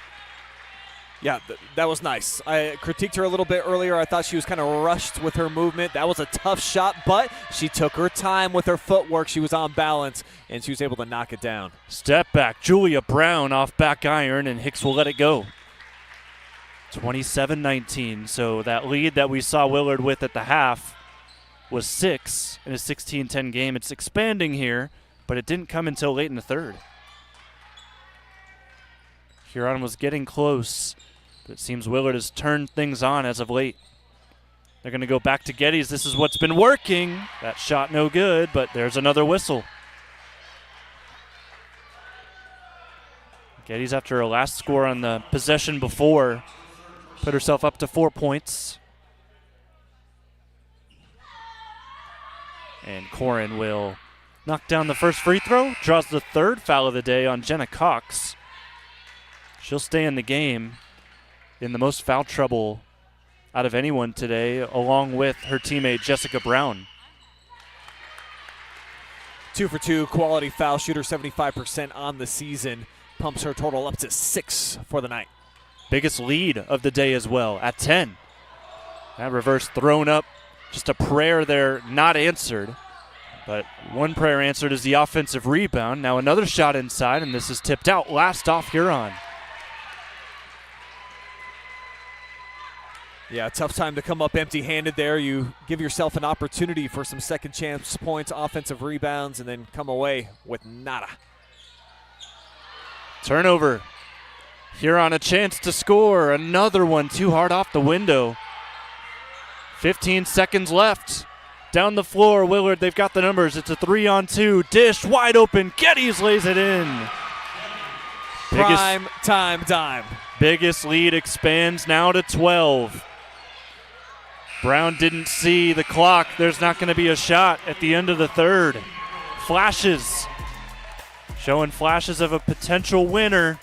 Yeah, that was nice. I critiqued her a little bit earlier. I thought she was kind of rushed with her movement. That was a tough shot, but she took her time with her footwork. She was on balance, and she was able to knock it down. Step back, Julia Brown off back iron, and Hicks will let it go. 27-19, so that lead that we saw Willard with at the half was 6 in a 16-10 game. It's expanding here, but it didn't come until late in the third. Huron was getting close, but it seems Willard has turned things on as of late. They're going to go back to Geddes. This is what's been working. That shot no good, but there's another whistle. Geddes, after her last score on the possession before, put herself up to 4 points. And Corin will knock down the first free throw, draws the third foul of the day on Jenna Cox. She'll stay in the game in the most foul trouble out of anyone today, along with her teammate Jessica Brown. 2 for 2, quality foul shooter, 75% on the season. Pumps her total up to 6 for the night. Biggest lead of the day as well at 10. That reverse thrown up, just a prayer there not answered. But one prayer answered is the offensive rebound. Now another shot inside, and this is tipped out. Last off Huron. Yeah, tough time to come up empty-handed there. You give yourself an opportunity for some second chance points, offensive rebounds, and then come away with nada. Turnover. Huron a chance to score. Another one too hard off the window. 15 seconds left. Down the floor, Willard, they've got the numbers. It's a 3-on-2. Dish wide open. Geddes lays it in. Prime time dime. Biggest lead expands now to 12. Brown didn't see the clock. There's not going to be a shot at the end of the third. Flashes. Showing flashes of a potential winner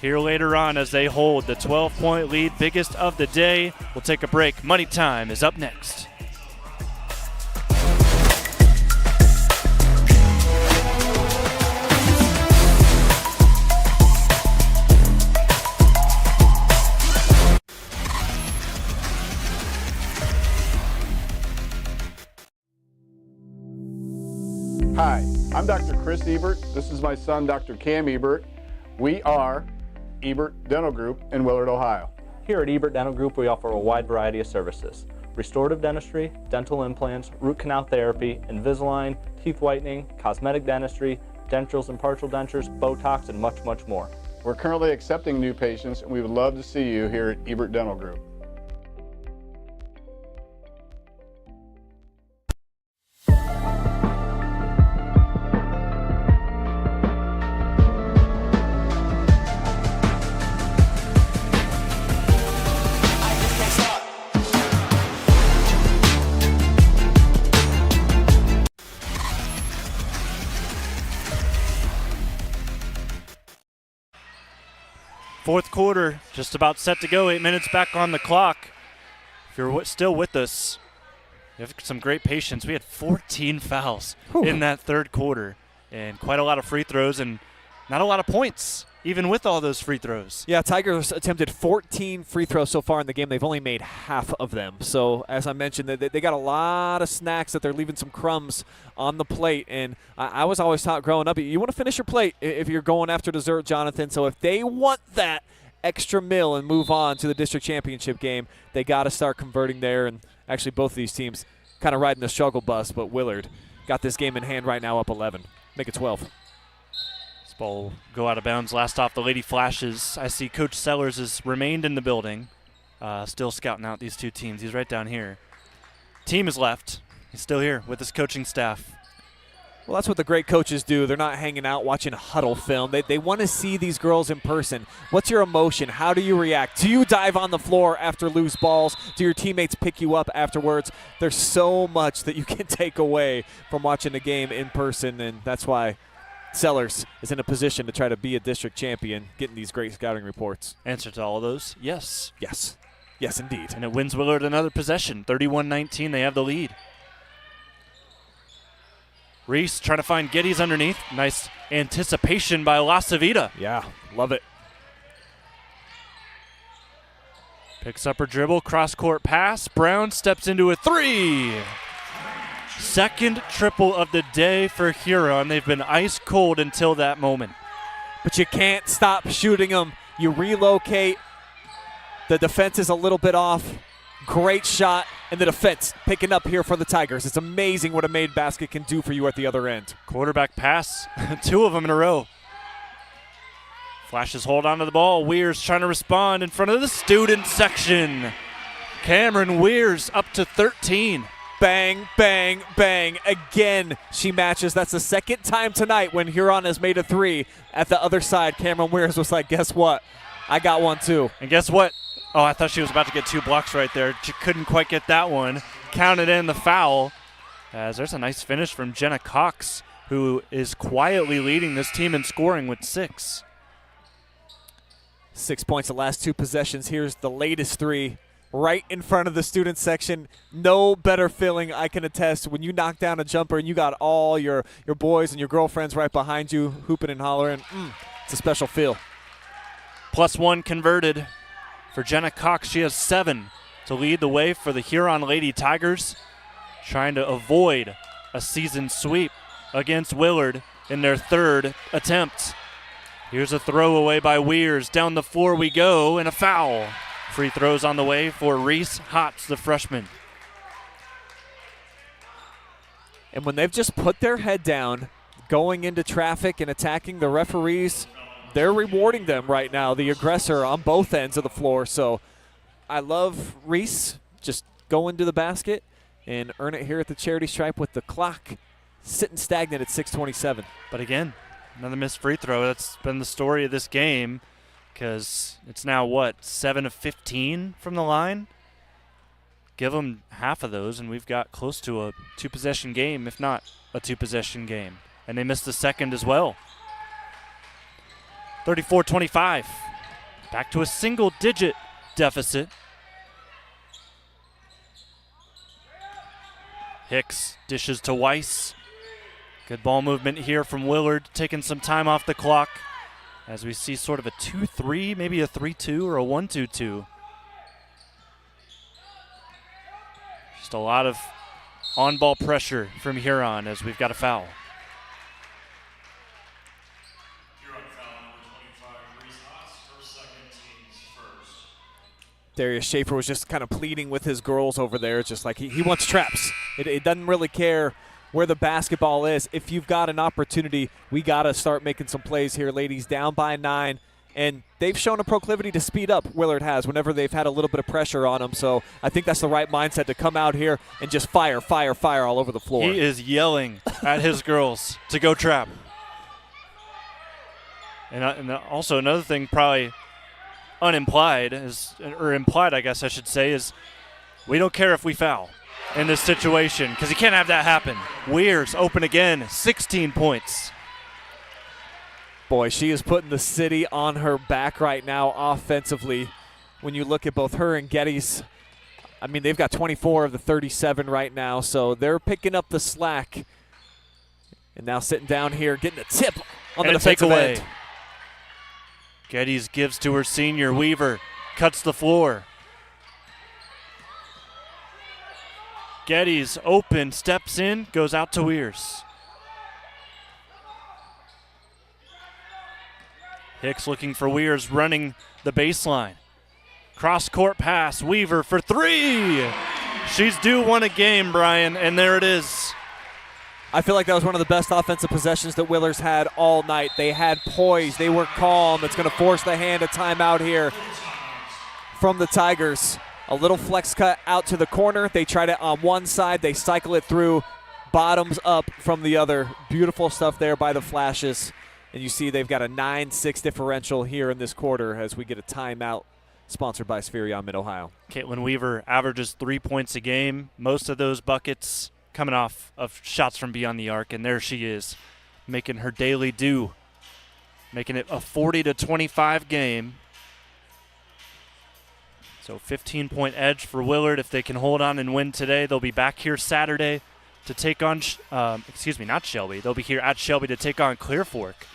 here later on as they hold the 12-point lead, biggest of the day. We'll take a break. Money Time is up next. Hi, I'm Dr. Chris Ebert. This is my son, Dr. Cam Ebert. We are Ebert Dental Group in Willard, Ohio. Here at Ebert Dental Group, we offer a wide variety of services: restorative dentistry, dental implants, root canal therapy, Invisalign, teeth whitening, cosmetic dentistry, dentures and partial dentures, Botox, and much, much more. We're currently accepting new patients, and we would love to see you here at Ebert Dental Group. Fourth quarter, just about set to go. 8 minutes back on the clock. If you're still with us, you have some great patience. We had 14 fouls in that third quarter, and quite a lot of free throws, and not a lot of points, even with all those free throws. Yeah, Tigers attempted 14 free throws so far in the game. They've only made half of them. So, as I mentioned, they got a lot of snacks that they're leaving some crumbs on the plate. And I was always taught growing up, you want to finish your plate if you're going after dessert, Jonathan. So if they want that extra meal and move on to the district championship game, they got to start converting there. And actually, both of these teams kind of riding the struggle bus. But Willard got this game in hand right now, up 11. Make it 12. Ball will go out of bounds. Last off the Lady Flashes. I see Coach Sellers has remained in the building, still scouting out these two teams. He's right down here. Team is left. He's still here with his coaching staff. Well, that's what the great coaches do. They're not hanging out watching huddle film. They want to see these girls in person. What's your emotion? How do you react? Do you dive on the floor after loose balls? Do your teammates pick you up afterwards? There's so much that you can take away from watching the game in person, and that's why Sellers is in a position to try to be a district champion, getting these great scouting reports. Answer to all of those, yes. Yes. Yes, indeed. And it wins Willard another possession. 31-19, they have the lead. Reese trying to find Geddes underneath. Nice anticipation by La Savita. Yeah, love it. Picks up her dribble, cross-court pass. Brown steps into a three. Second triple of the day for Huron. They've been ice cold until that moment. But you can't stop shooting them. You relocate. The defense is a little bit off. Great shot, and the defense picking up here for the Tigers. It's amazing what a made basket can do for you at the other end. Quarterback pass, 2 of them in a row. Flashes hold on to the ball. Weir's trying to respond in front of the student section. Cameron Weir's up to 13. Bang, bang, bang. Again, she matches. That's the second time tonight when Huron has made a 3. At the other side, Cameron Weirs was like, guess what? I got one too. And guess what? Oh, I thought she was about to get 2 blocks right there. She couldn't quite get that one. Counted in the foul. As there's a nice finish from Jenna Cox, who is quietly leading this team in scoring with 6. 6 points the last 2 possessions. Here's the latest 3 right in front of the student section. No better feeling, I can attest, when you knock down a jumper and you got all your boys and your girlfriends right behind you hooping and hollering. It's a special feel. +1 converted for Jenna Cox. She has 7 to lead the way for the Huron Lady Tigers, trying to avoid a season sweep against Willard in their 3rd attempt. Here's a throwaway by Weirs. Down the floor we go, and a foul. Free throws on the way for Reese Hotz, the freshman. And when they've just put their head down, going into traffic and attacking the referees, they're rewarding them right now, the aggressor on both ends of the floor. So I love Reese just going to the basket and earn it here at the charity stripe with the clock sitting stagnant at 6:27. But again, another missed free throw. That's been the story of this game, because it's now, 7 of 15 from the line? Give them half of those, and we've got close to a 2-possession game, if not a 2-possession game. And they missed the second as well. 34-25. Back to a single-digit deficit. Hicks dishes to Weiss. Good ball movement here from Willard, taking some time off the clock as we see sort of a 2-3, maybe a 3-2 or a 1-2-2. Just a lot of on-ball pressure from Huron as we've got a foul. Darius Schaefer was just kind of pleading with his girls over there, just like he wants traps. It doesn't really care where the basketball is. If you've got an opportunity, we got to start making some plays here, ladies. Down by 9, and they've shown a proclivity to speed up, Willard has, whenever they've had a little bit of pressure on them. So I think that's the right mindset to come out here and just fire, fire, fire all over the floor. He is yelling at his girls to go trap. And also another thing probably unimplied, or implied I guess I should say, is we don't care if we foul in this situation, because you can't have that happen. Weirs open again, 16 points. Boy, she is putting the city on her back right now offensively. When you look at both her and Geddes, I mean, they've got 24 of the 37 right now, so they're picking up the slack. And now sitting down here, getting a tip on the defensive end. Geddes gives to her senior. Weaver cuts the floor. Geddes open, steps in, goes out to Weirs. Hicks looking for Weirs, running the baseline. Cross-court pass, Weaver for 3. She's due one a game, Brian, and there it is. I feel like that was one of the best offensive possessions that Willard's had all night. They had poise. They were calm. It's going to force the hand of timeout here from the Tigers. A little flex cut out to the corner. They tried it on one side. They cycle it through, bottoms up from the other. Beautiful stuff there by the Flashes. And you see they've got a 9-6 differential here in this quarter as we get a timeout sponsored by Spherion Mid-Ohio. Caitlin Weaver averages 3 points a game. Most of those buckets coming off of shots from beyond the arc, and there she is, making her daily due, making it a 40-25 game. So 15-point edge for Willard. If they can hold on and win today, they'll be back here Saturday to take on, not Shelby. They'll be here at Shelby to take on Clear Fork.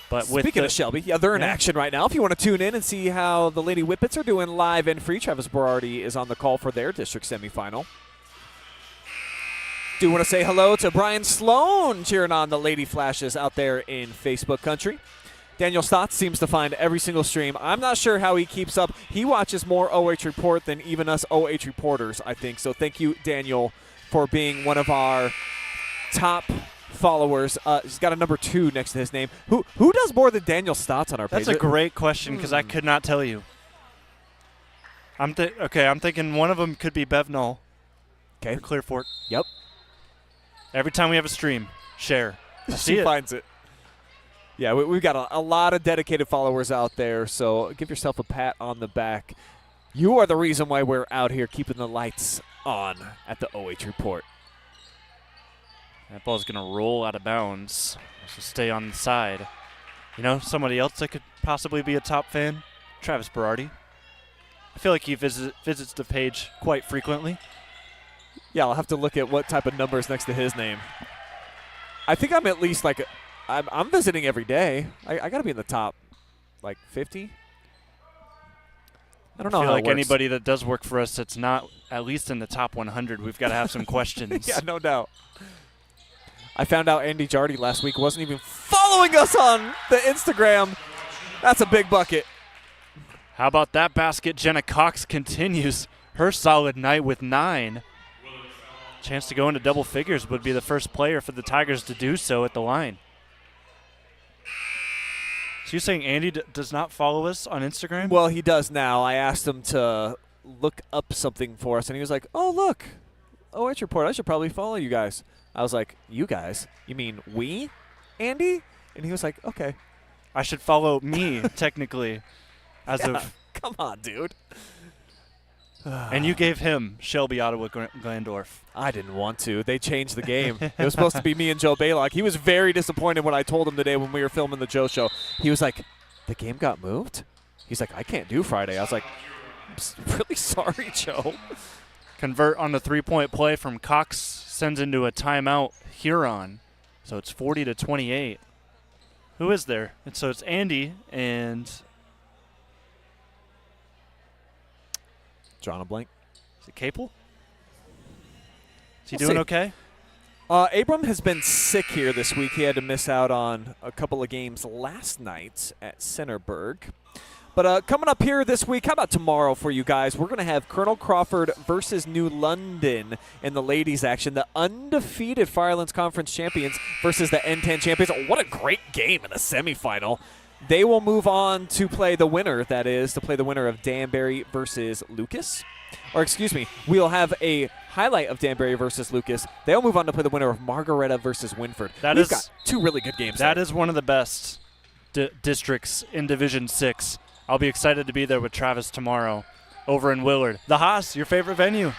But Speaking of Shelby, they're in action right now. If you want to tune in and see how the Lady Whippets are doing live and free, Travis Berardi is on the call for their district semifinal. Do want to say hello to Brian Sloan cheering on the Lady Flashes out there in Facebook country. Daniel Stotts seems to find every single stream. I'm not sure how he keeps up. He watches more OH Report than even us OH reporters, I think. So thank you, Daniel, for being one of our top followers. He's got a number 2 next to his name. Who does more than Daniel Stotts on our page? That's a great question because I could not tell you. I'm thinking one of them could be Bev Null. Okay. Clear Fork. Yep. Every time we have a stream, share. She finds it. Yeah, we've got a lot of dedicated followers out there, so give yourself a pat on the back. You are the reason why we're out here keeping the lights on at the OH Report. That ball's going to roll out of bounds. So stay on the side. You know, somebody else that could possibly be a top fan? Travis Berardi. I feel like he visits the page quite frequently. Yeah, I'll have to look at what type of numbers next to his name. I think I'm at least like I'm visiting every day. I got to be in the top, like 50. I don't know I feel how like it works. anybody that does work for us that's not at least in the top 100, we've got to have some questions. Yeah, no doubt. I found out Andy Jardy last week wasn't even following us on the Instagram. That's a big bucket. How about that basket? Jenna Cox continues her solid night with 9. Chance to go into double figures, would be the first player for the Tigers to do so at the line. So you're saying Andy does not follow us on Instagram? Well, he does now. I asked him to look up something for us, and he was like, oh, look, OH Report, I should probably follow you guys. I was like, you guys? You mean we, Andy? And he was like, okay. I should follow me, technically, as of. Come on, dude. And you gave him Shelby Ottawa Glandorf. I didn't want to. They changed the game. It was supposed to be me and Joe Baylock. He was very disappointed when I told him today when we were filming the Joe Show. He was like, the game got moved? He's like, I can't do Friday. I was like, I'm really sorry, Joe. Convert on the three-point play from Cox, sends into a timeout Huron. So it's 40-28. Who is there? And so it's Andy and Drawing a blank. is it Capel? Is he We'll doing see. okay? Abram has been sick here this week. He had to miss out on a couple of games last night at Centerburg. But coming up here this week, how about tomorrow for you guys? We're going to have Colonel Crawford versus New London in the ladies' action. The undefeated Firelands Conference champions versus the N10 champions. What a great game in the semifinal. They will move on to play the winner, that is, to play the winner of Danbury versus Lucas. Or excuse me, we'll have a highlight of Danbury versus Lucas. They'll move on to play the winner of Margaretta versus Winford. We've got 2 really good games. That is one of the best districts in Division 6. I'll be excited to be there with Travis tomorrow over in Willard. The Haas, your favorite venue.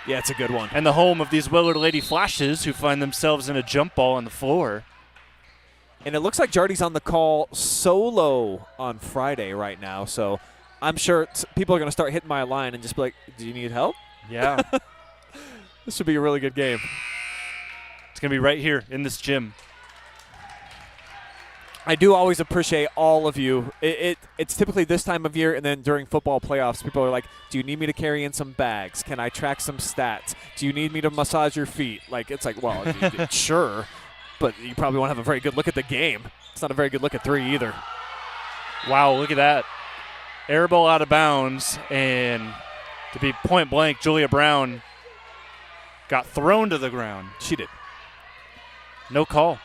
Yeah, it's a good one. And the home of these Willard Lady Flashes who find themselves in a jump ball on the floor. And it looks like Jardy's on the call solo on Friday right now, so I'm sure people are going to start hitting my line and just be like, do you need help? Yeah. This should be a really good game. It's going to be right here in this gym. I do always appreciate all of you. It's typically this time of year and then during football playoffs, people are like, do you need me to carry in some bags? Can I track some stats? Do you need me to massage your feet? Like, it's like, well, sure. But you probably won't have a very good look at the game. It's not a very good look at 3 either. Wow, look at that. Air ball out of bounds, and to be point blank, Julia Brown got thrown to the ground. She did. No call.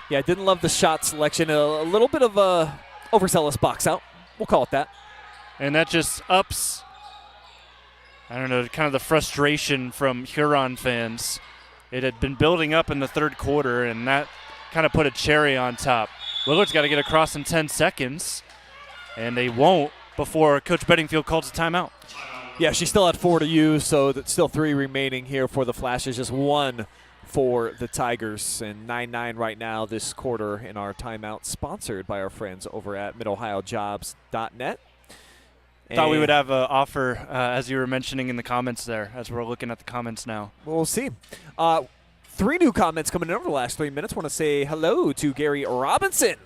Yeah, I didn't love the shot selection. A little bit of a overzealous box out. We'll call it that. And that just ups, I don't know, kind of the frustration from Huron fans. It had been building up in the third quarter, and that kind of put a cherry on top. Willard's got to get across in 10 seconds, and they won't before Coach Bedingfield calls a timeout. Yeah, she still had 4 to use, so that's still 3 remaining here for the Flashes. Just 1 for the Tigers, and 9-9 right now this quarter in our timeout, sponsored by our friends over at MidOhioJobs.net. Thought we would have an offer, as you were mentioning in the comments there, as we're looking at the comments now. We'll see. 3 new comments coming in over the last 3 minutes. Want to say hello to Gary Robinson.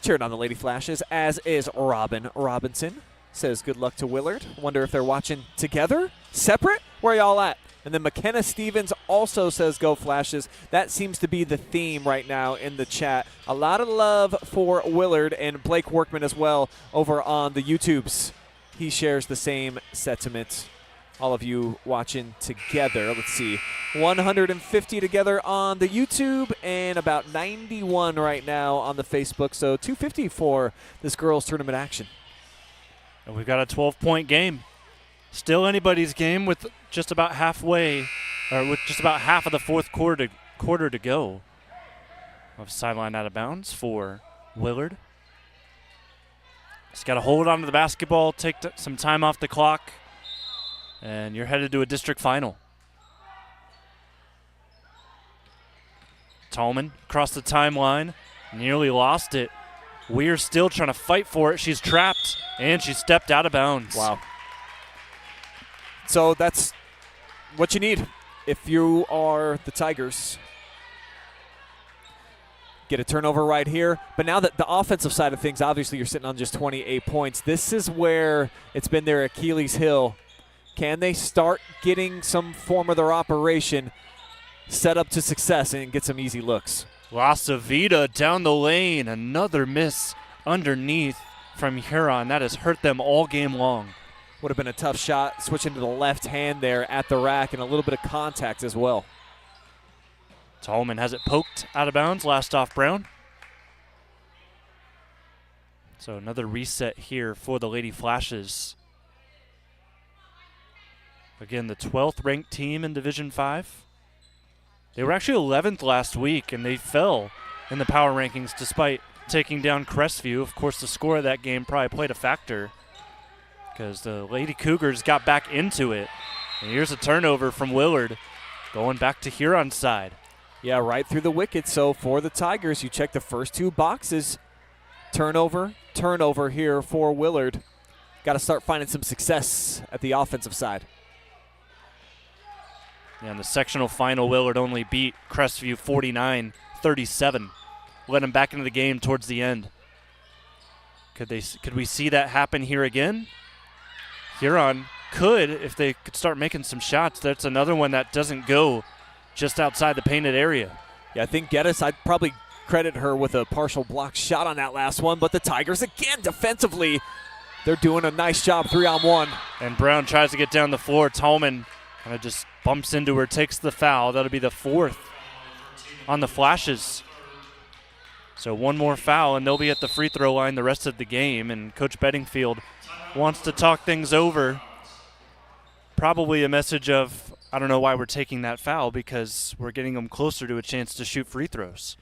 Cheering on the Lady Flashes, as is Robin Robinson. Says good luck to Willard. Wonder if they're watching together, separate? Where y'all at? And then McKenna Stevens also says go Flashes. That seems to be the theme right now in the chat. A lot of love for Willard and Blake Workman as well over on the YouTubes. He shares the same sentiment. All of you watching together. Let's see. 150 together on the YouTube and about 91 right now on the Facebook. So 250 for this girls tournament action. And we've got a 12-point game. Still anybody's game with just about halfway, or with just about half of the fourth quarter to go. Of sideline out of bounds for Willard. Just got to hold on to the basketball, take some time off the clock, and you're headed to a district final. Tallman across the timeline, nearly lost it. Weir's still trying to fight for it. She's trapped, and she stepped out of bounds. Wow. So that's what you need if you are the Tigers. Get a turnover right here. But now that the offensive side of things, obviously you're sitting on just 28 points. This is where it's been their Achilles heel. Can they start getting some form of their operation set up to success and get some easy looks? Lasavita down the lane. Another miss underneath from Huron. That has hurt them all game long. Would have been a tough shot, switching to the left hand there at the rack, and a little bit of contact as well. Tallman has it poked out of bounds, last off Brown. So another reset here for the Lady Flashes. Again, the 12th ranked team in Division 5. They were actually 11th last week, and they fell in the power rankings despite taking down Crestview. Of course, the score of that game probably played a factor, because the Lady Cougars got back into it. And here's a turnover from Willard, going back to Huron's side. Yeah, right through the wicket. So for the Tigers, you check the first 2 boxes. Turnover here for Willard. Got to start finding some success at the offensive side. Yeah, in the sectional final, Willard only beat Crestview 49-37. Led them back into the game towards the end. Could we see that happen here again? Huron could, if they could start making some shots. That's another one that doesn't go just outside the painted area. Yeah, I think Geddes, I'd probably credit her with a partial block shot on that last one, but the Tigers, again, defensively, they're doing a nice job 3-on-1. And Brown tries to get down the floor. Tallman kind of just bumps into her, takes the foul. That'll be the 4th on the Flashes. So one more foul, and they'll be at the free throw line the rest of the game. And Coach Bedingfield wants to talk things over. Probably a message of, I don't know why we're taking that foul, because we're getting them closer to a chance to shoot free throws.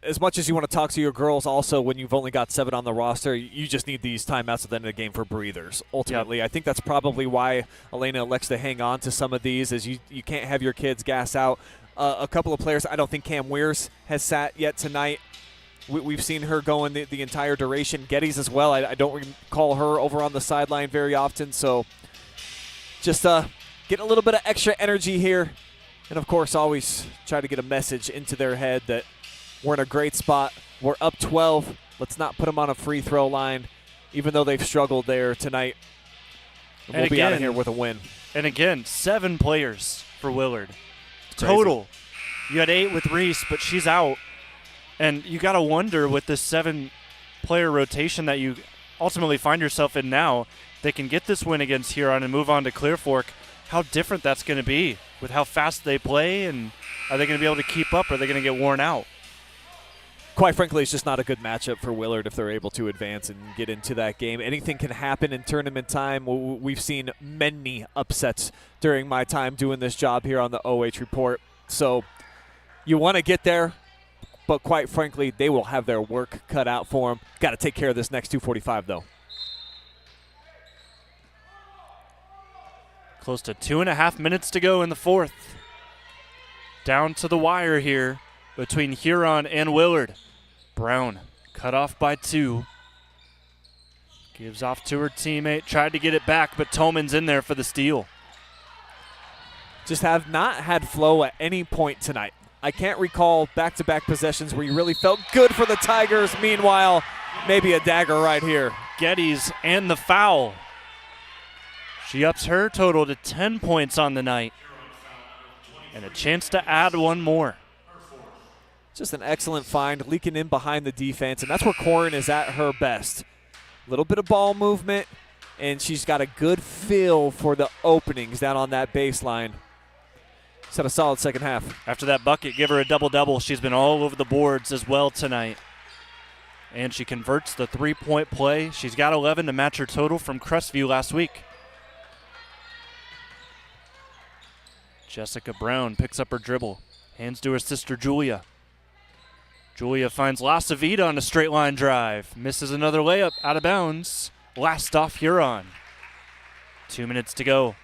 As much as you want to talk to your girls, also when you've only got 7 on the roster, you just need these timeouts at the end of the game for breathers. Ultimately, I think that's probably why Elena elects to hang on to some of these, is you can't have your kids gas out. A couple of players, I don't think Cam Weirs has sat yet tonight. We've seen her going the entire duration. Geddes as well. I don't recall her over on the sideline very often. So just getting a little bit of extra energy here. And, of course, always try to get a message into their head that we're in a great spot. We're up 12. Let's not put them on a free throw line, even though they've struggled there tonight. And we'll be out of here with a win. And, again, 7 players for Willard. Total. You had 8 with Reese, but she's out. And you got to wonder, with this 7-player rotation that you ultimately find yourself in now, they can get this win against Huron and move on to Clear Fork, how different that's going to be with how fast they play, and are they going to be able to keep up, or are they going to get worn out? Quite frankly, it's just not a good matchup for Willard if they're able to advance and get into that game. Anything can happen in tournament time. We've seen many upsets during my time doing this job here on the OH Report. So you want to get there, but quite frankly, they will have their work cut out for them. Got to take care of this next 2:45, though. Close to 2.5 minutes to go in the 4th. Down to the wire here between Huron and Willard. Brown cut off by 2. Gives off to her teammate. Tried to get it back, but Tolman's in there for the steal. Just have not had flow at any point tonight. I can't recall back-to-back possessions where you really felt good for the Tigers. Meanwhile, maybe a dagger right here. Geddes and the foul. She ups her total to 10 points on the night. And a chance to add one more. Just an excellent find, leaking in behind the defense, and that's where Corin is at her best. A little bit of ball movement, and she's got a good feel for the openings down on that baseline. She's had a solid second half. After that bucket, give her a double-double. She's been all over the boards as well tonight. And she converts the three-point play. She's got 11 to match her total from Crestview last week. Jessica Brown picks up her dribble. Hands to her sister Julia. Julia finds La Savita on a straight line drive. Misses another layup out of bounds. Last off Huron. 2 minutes to go.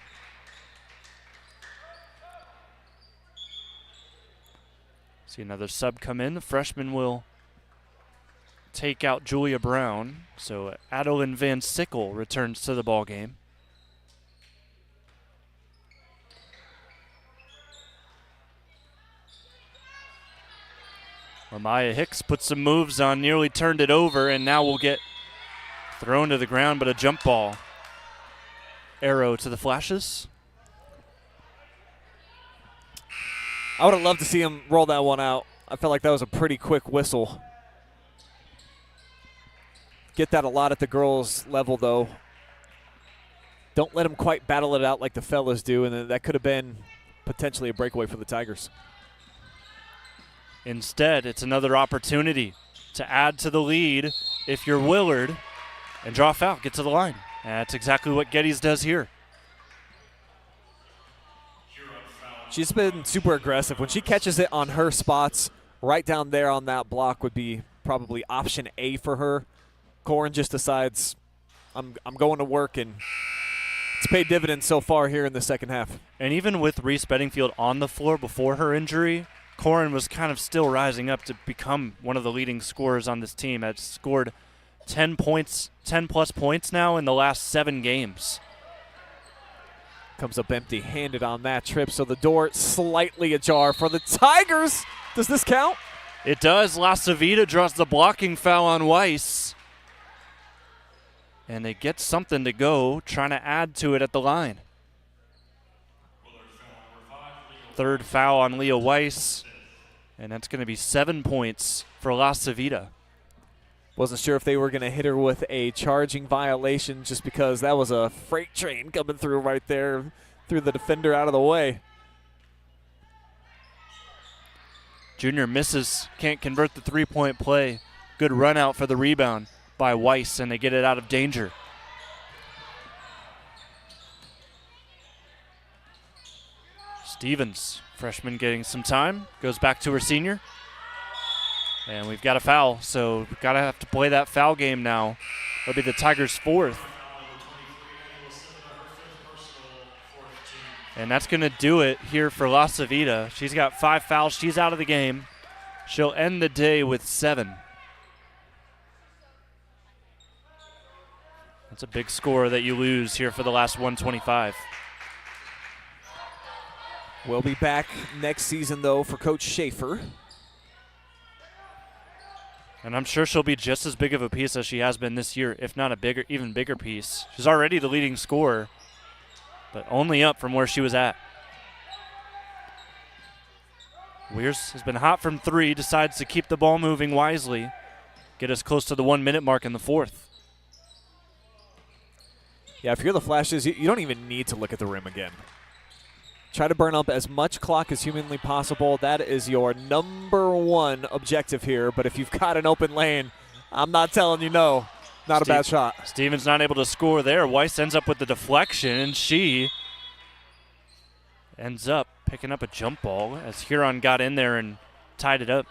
See another sub come in. The freshman will take out Julia Brown. So Adeline Van Sickle returns to the ball game. Amaya Hicks put some moves on, nearly turned it over, and now will get thrown to the ground, but a jump ball. Arrow to the Flashes. I would have loved to see him roll that one out. I felt like that was a pretty quick whistle. Get that a lot at the girls' level, though. Don't let them quite battle it out like the fellas do, and that could have been potentially a breakaway for the Tigers. Instead, it's another opportunity to add to the lead if you're Willard and draw a foul, get to the line. And that's exactly what Geddes does here. She's been super aggressive. When she catches it on her spots, right down there on that block would be probably option A for her. Corin just decides, I'm going to work, and it's paid dividends so far here in the second half. And even with Reese Bedingfield on the floor before her injury, Corin was kind of still rising up to become one of the leading scorers on this team. Has scored 10 plus points now in the last 7 games. Comes up empty-handed on that trip, so the door slightly ajar for the Tigers. Does this count? It does. La Savita draws the blocking foul on Weiss. And they get something to go, trying to add to it at the line. Third foul on Leah Weiss. And that's going to be 7 points for La Savita. Wasn't sure if they were going to hit her with a charging violation just because that was a freight train coming through right there, threw the defender out of the way. Junior misses, can't convert the three-point play. Good run out for the rebound by Weiss, and they get it out of danger. Stevens, freshman, getting some time, goes back to her senior. And we've got a foul, so we've got to have to play that foul game now. It'll be the Tigers' 4th. And that's going to do it here for La Savita. She's got 5 fouls. She's out of the game. She'll end the day with 7. That's a big score that you lose here for the last 125. We'll be back next season, though, for Coach Schaefer. And I'm sure she'll be just as big of a piece as she has been this year, if not a bigger, even bigger piece. She's already the leading scorer, but only up from where she was at. Weirs has been hot from 3, decides to keep the ball moving wisely, get us close to the 1-minute mark in the 4th. Yeah, if you're the Flashes, you don't even need to look at the rim again. Try to burn up as much clock as humanly possible. That is your #1 objective here. But if you've got an open lane, I'm not telling you no. Not a bad shot. Stevens not able to score there. Weiss ends up with the deflection, and she ends up picking up a jump ball as Huron got in there and tied it up.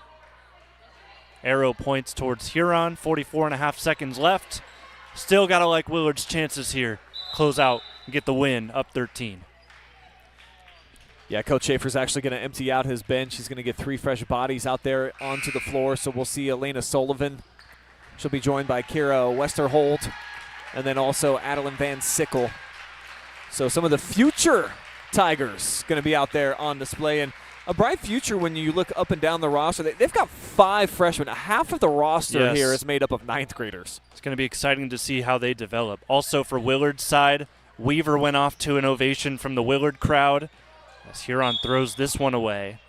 Arrow points towards Huron. 44.5 seconds left. Still got to like Willard's chances here. Close out and get the win, up 13. Yeah, Coach Schaefer's actually going to empty out his bench. He's going to get 3 fresh bodies out there onto the floor. So we'll see Elena Sullivan. She'll be joined by Kira Westerholt and then also Adeline Van Sickle. So some of the future Tigers going to be out there on display, and a bright future when you look up and down the roster. They've got 5 freshmen. Half of the roster here is made up of 9th graders. It's going to be exciting to see how they develop. Also for Willard's side, Weaver went off to an ovation from the Willard crowd as Huron throws this one away.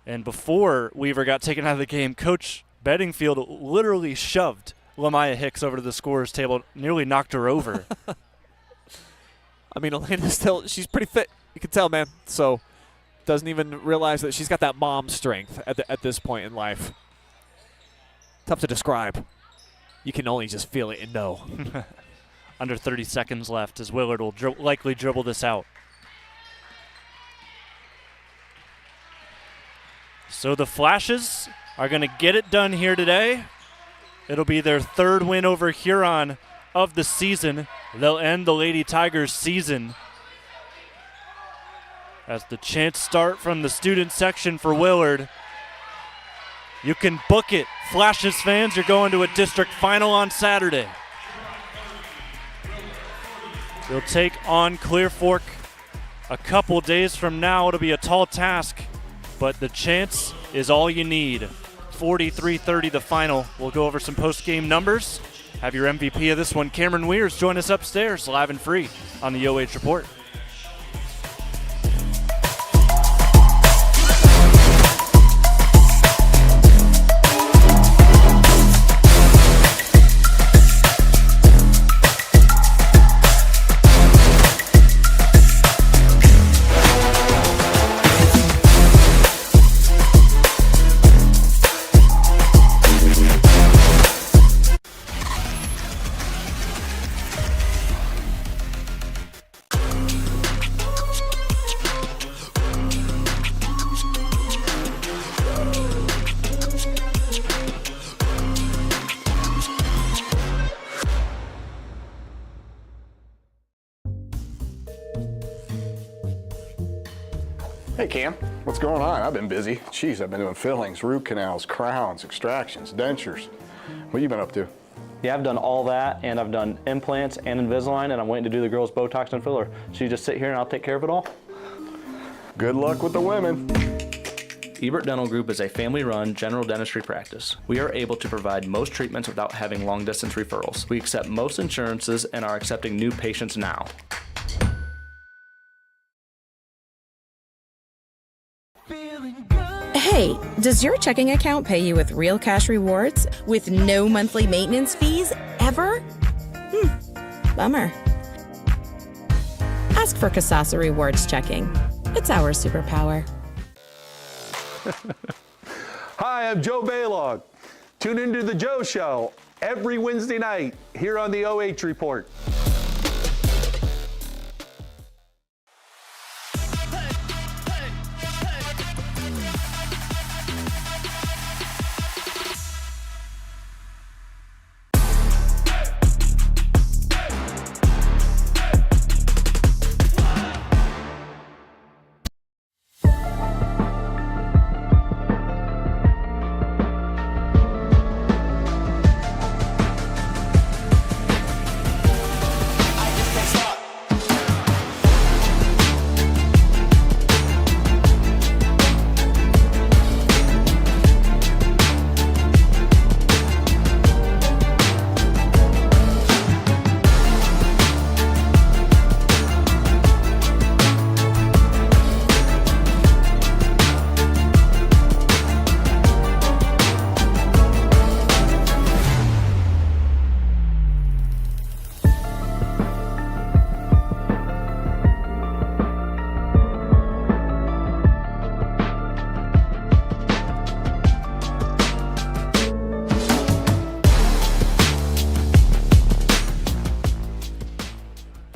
And before Weaver got taken out of the game, Coach Bedingfield literally shoved Lamaya Hicks over to the scorer's table, nearly knocked her over. I mean, Elena's she's pretty fit. You can tell, man. So doesn't even realize that she's got that mom strength at this point in life. Tough to describe. You can only just feel it and know. Under 30 seconds left as Willard will likely dribble this out. So the Flashes are going to get it done here today. It'll be their 3rd win over Huron of the season. They'll end the Lady Tigers season. As the chants start from the student section for Willard. You can book it. Flashes fans, you're going to a district final on Saturday. They'll take on Clear Fork a couple days from now. It'll be a tall task, but the chance is all you need. 43-30 the final. We'll go over some post-game numbers. Have your MVP of this one, Cameron Weirs, join us upstairs live and free on the OH Report. Hey Cam, what's going on? I've been busy. Jeez, I've been doing fillings, root canals, crowns, extractions, dentures. What have you been up to? Yeah, I've done all that, and I've done implants and Invisalign, and I'm waiting to do the girls' Botox and filler. So you just sit here and I'll take care of it all? Good luck with the women. Ebert Dental Group is a family-run general dentistry practice. We are able to provide most treatments without having long-distance referrals. We accept most insurances and are accepting new patients now. Hey, does your checking account pay you with real cash rewards with no monthly maintenance fees ever? Bummer. Ask for Kasasa Rewards Checking. It's our superpower. Hi, I'm Joe Baylog. Tune into the Joe Show every Wednesday night here on the OH Report.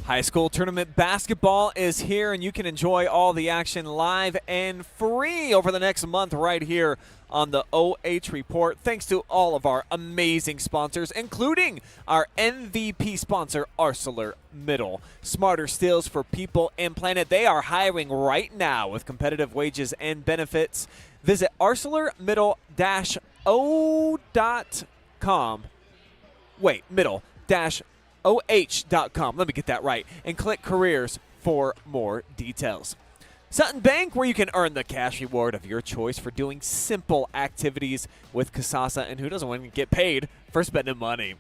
High school tournament basketball is here, and you can enjoy all the action live and free over the next month right here on the OH Report. Thanks to all of our amazing sponsors, including our MVP sponsor, ArcelorMittal. Smarter steels for people and planet. They are hiring right now with competitive wages and benefits. Visit ArcelorMittal-O.com. Wait, Middle. sutton-oh.com. Let me get that right. And click careers for more details. Sutton Bank, where you can earn the cash reward of your choice for doing simple activities with Kasasa, and who doesn't want to get paid for spending money?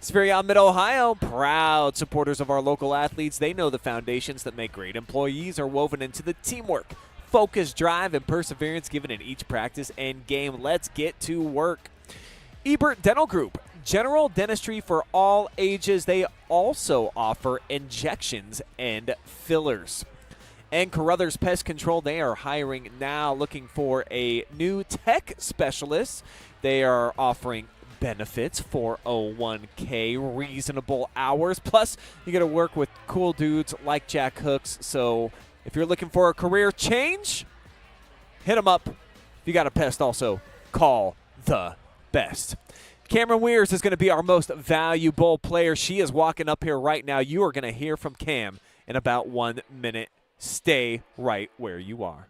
Spherion Mid-Ohio, proud supporters of our local athletes. They know the foundations that make great employees are woven into the teamwork, focus, drive, and perseverance given in each practice and game. Let's get to work. Ebert Dental Group, general dentistry for all ages. They also offer injections and fillers. And Carothers Pest Control, they are hiring now, looking for a new tech specialist. They are offering benefits, 401k, reasonable hours. Plus, you get to work with cool dudes like Jack Hooks. So if you're looking for a career change, hit them up. If you got a pest also, call the best. Cameron Weirs is going to be our most valuable player. She is walking up here right now. You are going to hear from Cam in about 1 minute. Stay right where you are.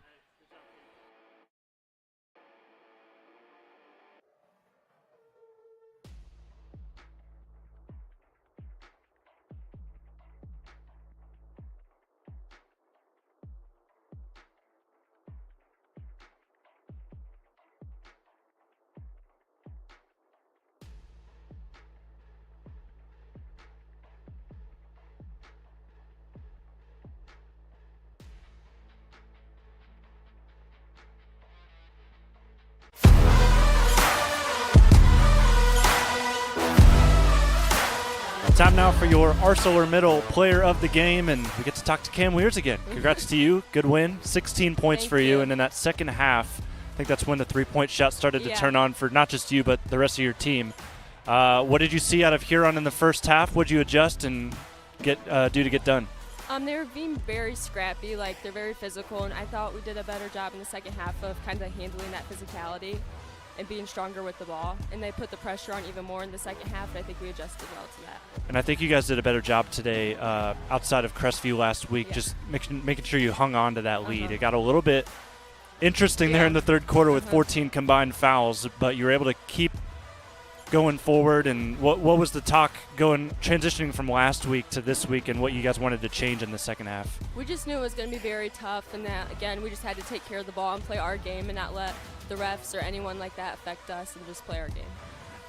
Time now for your ArcelorMittal Player of the Game, and we get to talk to Cam Weirs again. Congrats to you. Good win. 16 points for you. And in that second half, I think that's when the three-point shot started to turn on for not just you, but the rest of your team. What did you see out of Huron in the first half? What did you adjust and do to get done? They were being very scrappy, like they're very physical, and I thought we did a better job in the second half of kind of handling that physicality and being stronger with the ball. And they put the pressure on even more in the second half, and I think we adjusted well to that. And I think you guys did a better job today outside of Crestview last week, just making sure you hung on to that lead. It got a little bit interesting there in the third quarter with 14 combined fouls, but you were able to keep going forward. And what was the talk transitioning from last week to this week, and what you guys wanted to change in the second half? We just knew it was going to be very tough, and that, again, we just had to take care of the ball and play our game and not let the refs or anyone like that affect us and just play our game.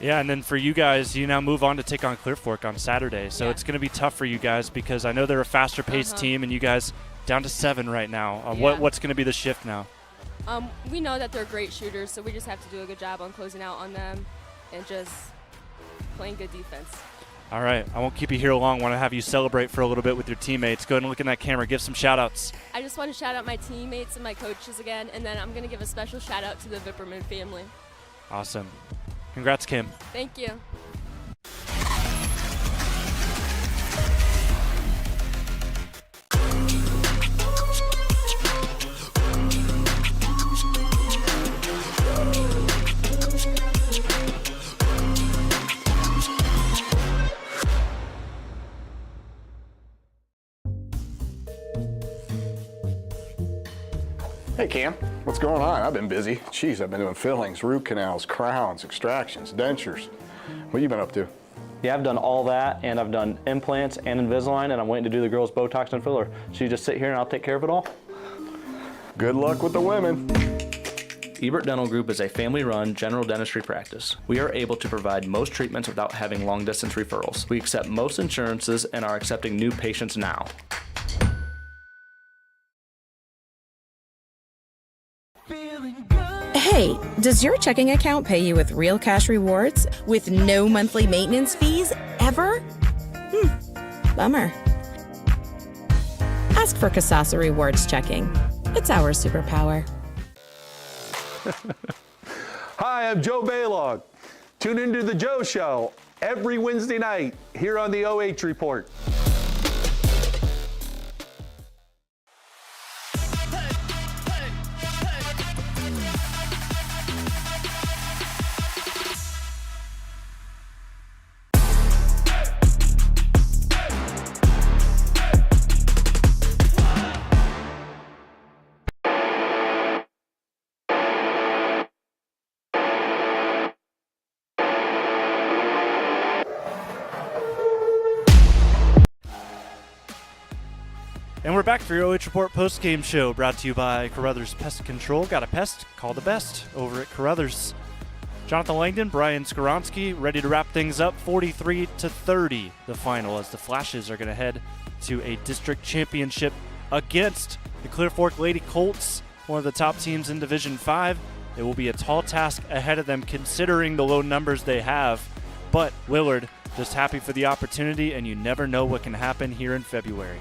Yeah, and then for you guys, you now move on to take on Clear Fork on Saturday. So it's going to be tough for you guys because I know they're a faster-paced team, and you guys down to 7 right now. What's going to be the shift now? We know that they're great shooters, so we just have to do a good job on closing out on them and just playing good defense. All right. I won't keep you here long. I want to have you celebrate for a little bit with your teammates. Go ahead and look in that camera. Give some shout-outs. I just want to shout out my teammates and my coaches again, and then I'm going to give a special shout-out to the Vipperman family. Awesome. Congrats, Kim. Thank you. Hey Cam, what's going on? I've been busy. Jeez, I've been doing fillings, root canals, crowns, extractions, dentures. What you been up to? Yeah, I've done all that, and I've done implants and Invisalign, and I'm waiting to do the girls' Botox and filler. So you just sit here and I'll take care of it all. Good luck with the women. Ebert Dental Group is a family-run general dentistry practice. We are able to provide most treatments without having long-distance referrals. We accept most insurances and are accepting new patients now. Hey, does your checking account pay you with real cash rewards with no monthly maintenance fees ever? Bummer. Ask for Kasasa Rewards Checking. It's our superpower. Hi, I'm Joe Baylog. Tune into the Joe Show every Wednesday night here on the OH Report. And we're back for your OH Report post-game show, brought to you by Carothers Pest Control. Got a pest? Call the best over at Carothers. Jonathon Langdon, Brian Skowronski, ready to wrap things up. 43-30, the final, as the Flashes are going to head to a district championship against the Clear Fork Lady Colts, one of the top teams in Division 5. It will be a tall task ahead of them considering the low numbers they have. But Willard, just happy for the opportunity, and you never know what can happen here in February.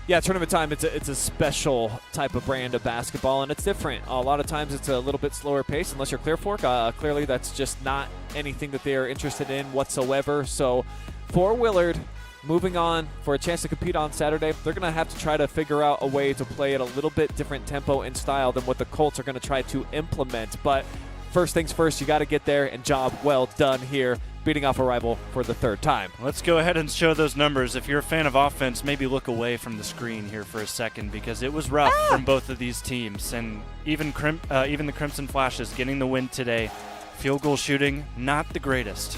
Yeah, tournament time, it's a special type of brand of basketball, and it's different. A lot of times it's a little bit slower pace, unless you're Clear Fork. Clearly that's just not anything that they're interested in whatsoever. So for Willard, moving on for a chance to compete on Saturday, they're going to have to try to figure out a way to play at a little bit different tempo and style than what the Colts are going to try to implement. But first things first, you got to get there, and job well done here, beating off a rival for the third time. Let's go ahead and show those numbers. If you're a fan of offense, maybe look away from the screen here for a second, because it was rough from both of these teams. And even the Crimson Flashes getting the win today. Field goal shooting, not the greatest.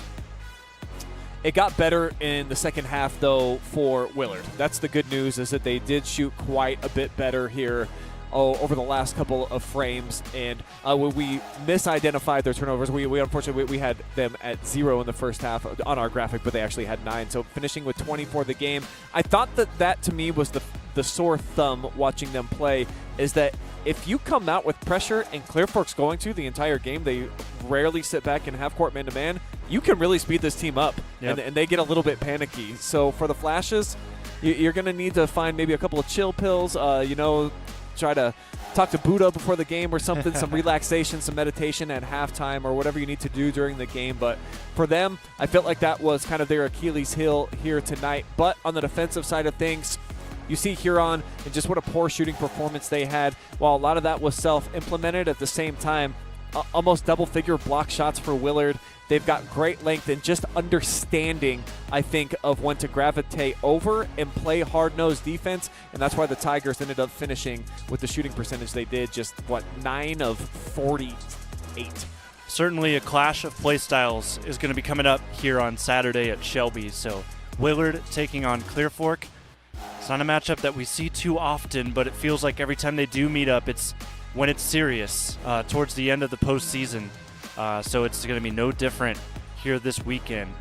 It got better in the second half, though, for Willard. That's the good news, is that they did shoot quite a bit better here over the last couple of frames. And when we misidentified their turnovers, we unfortunately we had them at 0 in the first half on our graphic, but they actually had 9. So finishing with 20 for the game. I thought that to me was the sore thumb watching them play, is that if you come out with pressure, and Clear Fork's going to the entire game, they rarely sit back in half-court man-to-man, you can really speed this team up, and they get a little bit panicky. So for the Flashes, you're going to need to find maybe a couple of chill pills, try to talk to Buddha before the game or something, some relaxation, some meditation at halftime, or whatever you need to do during the game. But for them, I felt like that was kind of their Achilles heel here tonight. But on the defensive side of things, you see Huron and just what a poor shooting performance they had. While a lot of that was self-implemented, at the same time, almost double-figure block shots for Willard. They've got great length and just understanding, I think, of when to gravitate over and play hard-nosed defense, and that's why the Tigers ended up finishing with the shooting percentage they did, just, 9 of 48. Certainly a clash of play styles is going to be coming up here on Saturday at Shelby. So Willard taking on Clear Fork. It's not a matchup that we see too often, but it feels like every time they do meet up, it's when it's serious towards the end of the postseason. So it's going to be no different here this weekend.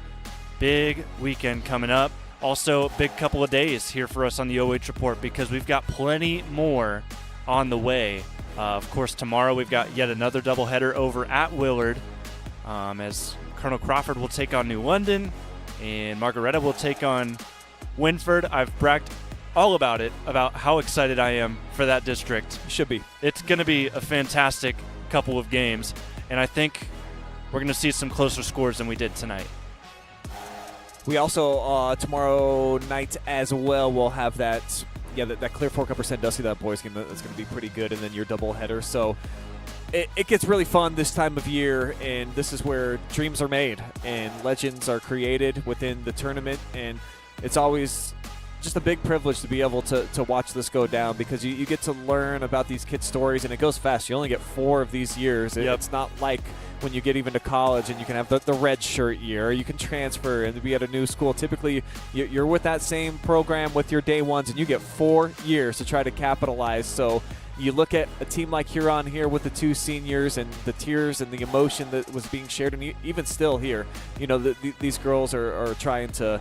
Big weekend coming up. Also, big couple of days here for us on the OH Report, because we've got plenty more on the way. Of course, tomorrow we've got yet another doubleheader over at Willard, as Colonel Crawford will take on New London, and Margaretta will take on Winford. I've bragged all about it, about how excited I am for that district. Should be. It's going to be a fantastic couple of games, and I think we're going to see some closer scores than we did tonight. We also, tomorrow night as well, will have that Clear Fork Upper Sandusky, that boys game, that's going to be pretty good, and then your doubleheader. So it gets really fun this time of year, and this is where dreams are made and legends are created within the tournament, and it's always just a big privilege to be able to watch this go down, because you get to learn about these kids' stories, and it goes fast. You only get 4 of these years. It's not like when you get even to college and you can have the red shirt year, or you can transfer and be at a new school. Typically, you're with that same program with your day ones, and you get 4 years to try to capitalize. So you look at a team like Huron here with the 2 seniors, and the tears and the emotion that was being shared, and even still here, these girls are trying to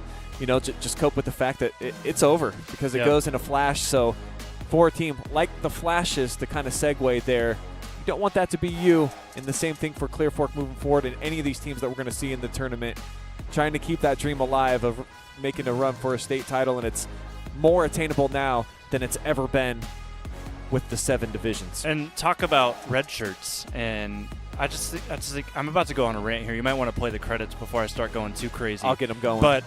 just cope with the fact that it's over, because it goes in a flash. So for a team like the Flashes, to kind of segue there, you don't want that to be you. And the same thing for Clear Fork moving forward, and any of these teams that we're going to see in the tournament, trying to keep that dream alive of making a run for a state title. And it's more attainable now than it's ever been with the 7 divisions. And talk about red shirts, and I just think I'm about to go on a rant here. You might want to play the credits before I start going too crazy. I'll get them going. But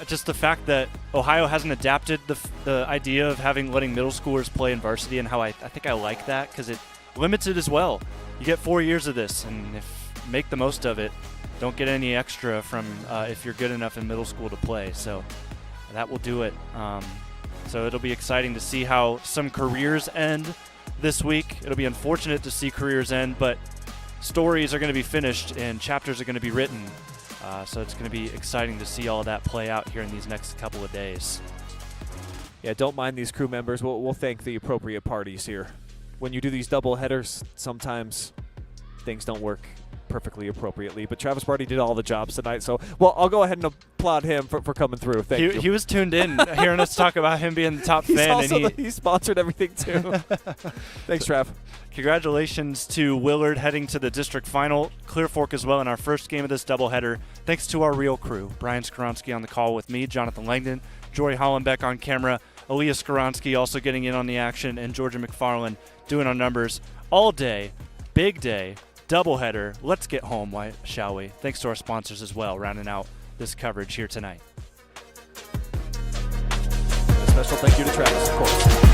just the fact that Ohio hasn't adapted the idea of letting middle schoolers play in varsity, and how I think I like that, because it limits it as well. You get 4 years of this, and make the most of it. Don't get any extra from if you're good enough in middle school to play. So that will do it. So it'll be exciting to see how some careers end this week. It'll be unfortunate to see careers end, but stories are going to be finished and chapters are going to be written. So it's going to be exciting to see all that play out here in these next couple of days. Yeah, don't mind these crew members. We'll thank the appropriate parties here. When you do these double headers, sometimes things don't work perfectly appropriately, but Travis Barty did all the jobs tonight, so I'll go ahead and applaud him for coming through. Thank you. He was tuned in, hearing us talk about him being the top fan. And he sponsored everything too. Thanks, Trav. Congratulations to Willard heading to the district final. Clear Fork as well in our first game of this doubleheader. Thanks to our real crew. Brian Skowronski on the call with me, Jonathon Langdon, Jory Hollenbeck on camera, Aaliyah Skowronski also getting in on the action, and Georgia McFarland doing our numbers all day. Big day. Doubleheader. Let's get home, shall we? Thanks to our sponsors as well, rounding out this coverage here tonight. A special thank you to Travis, of course.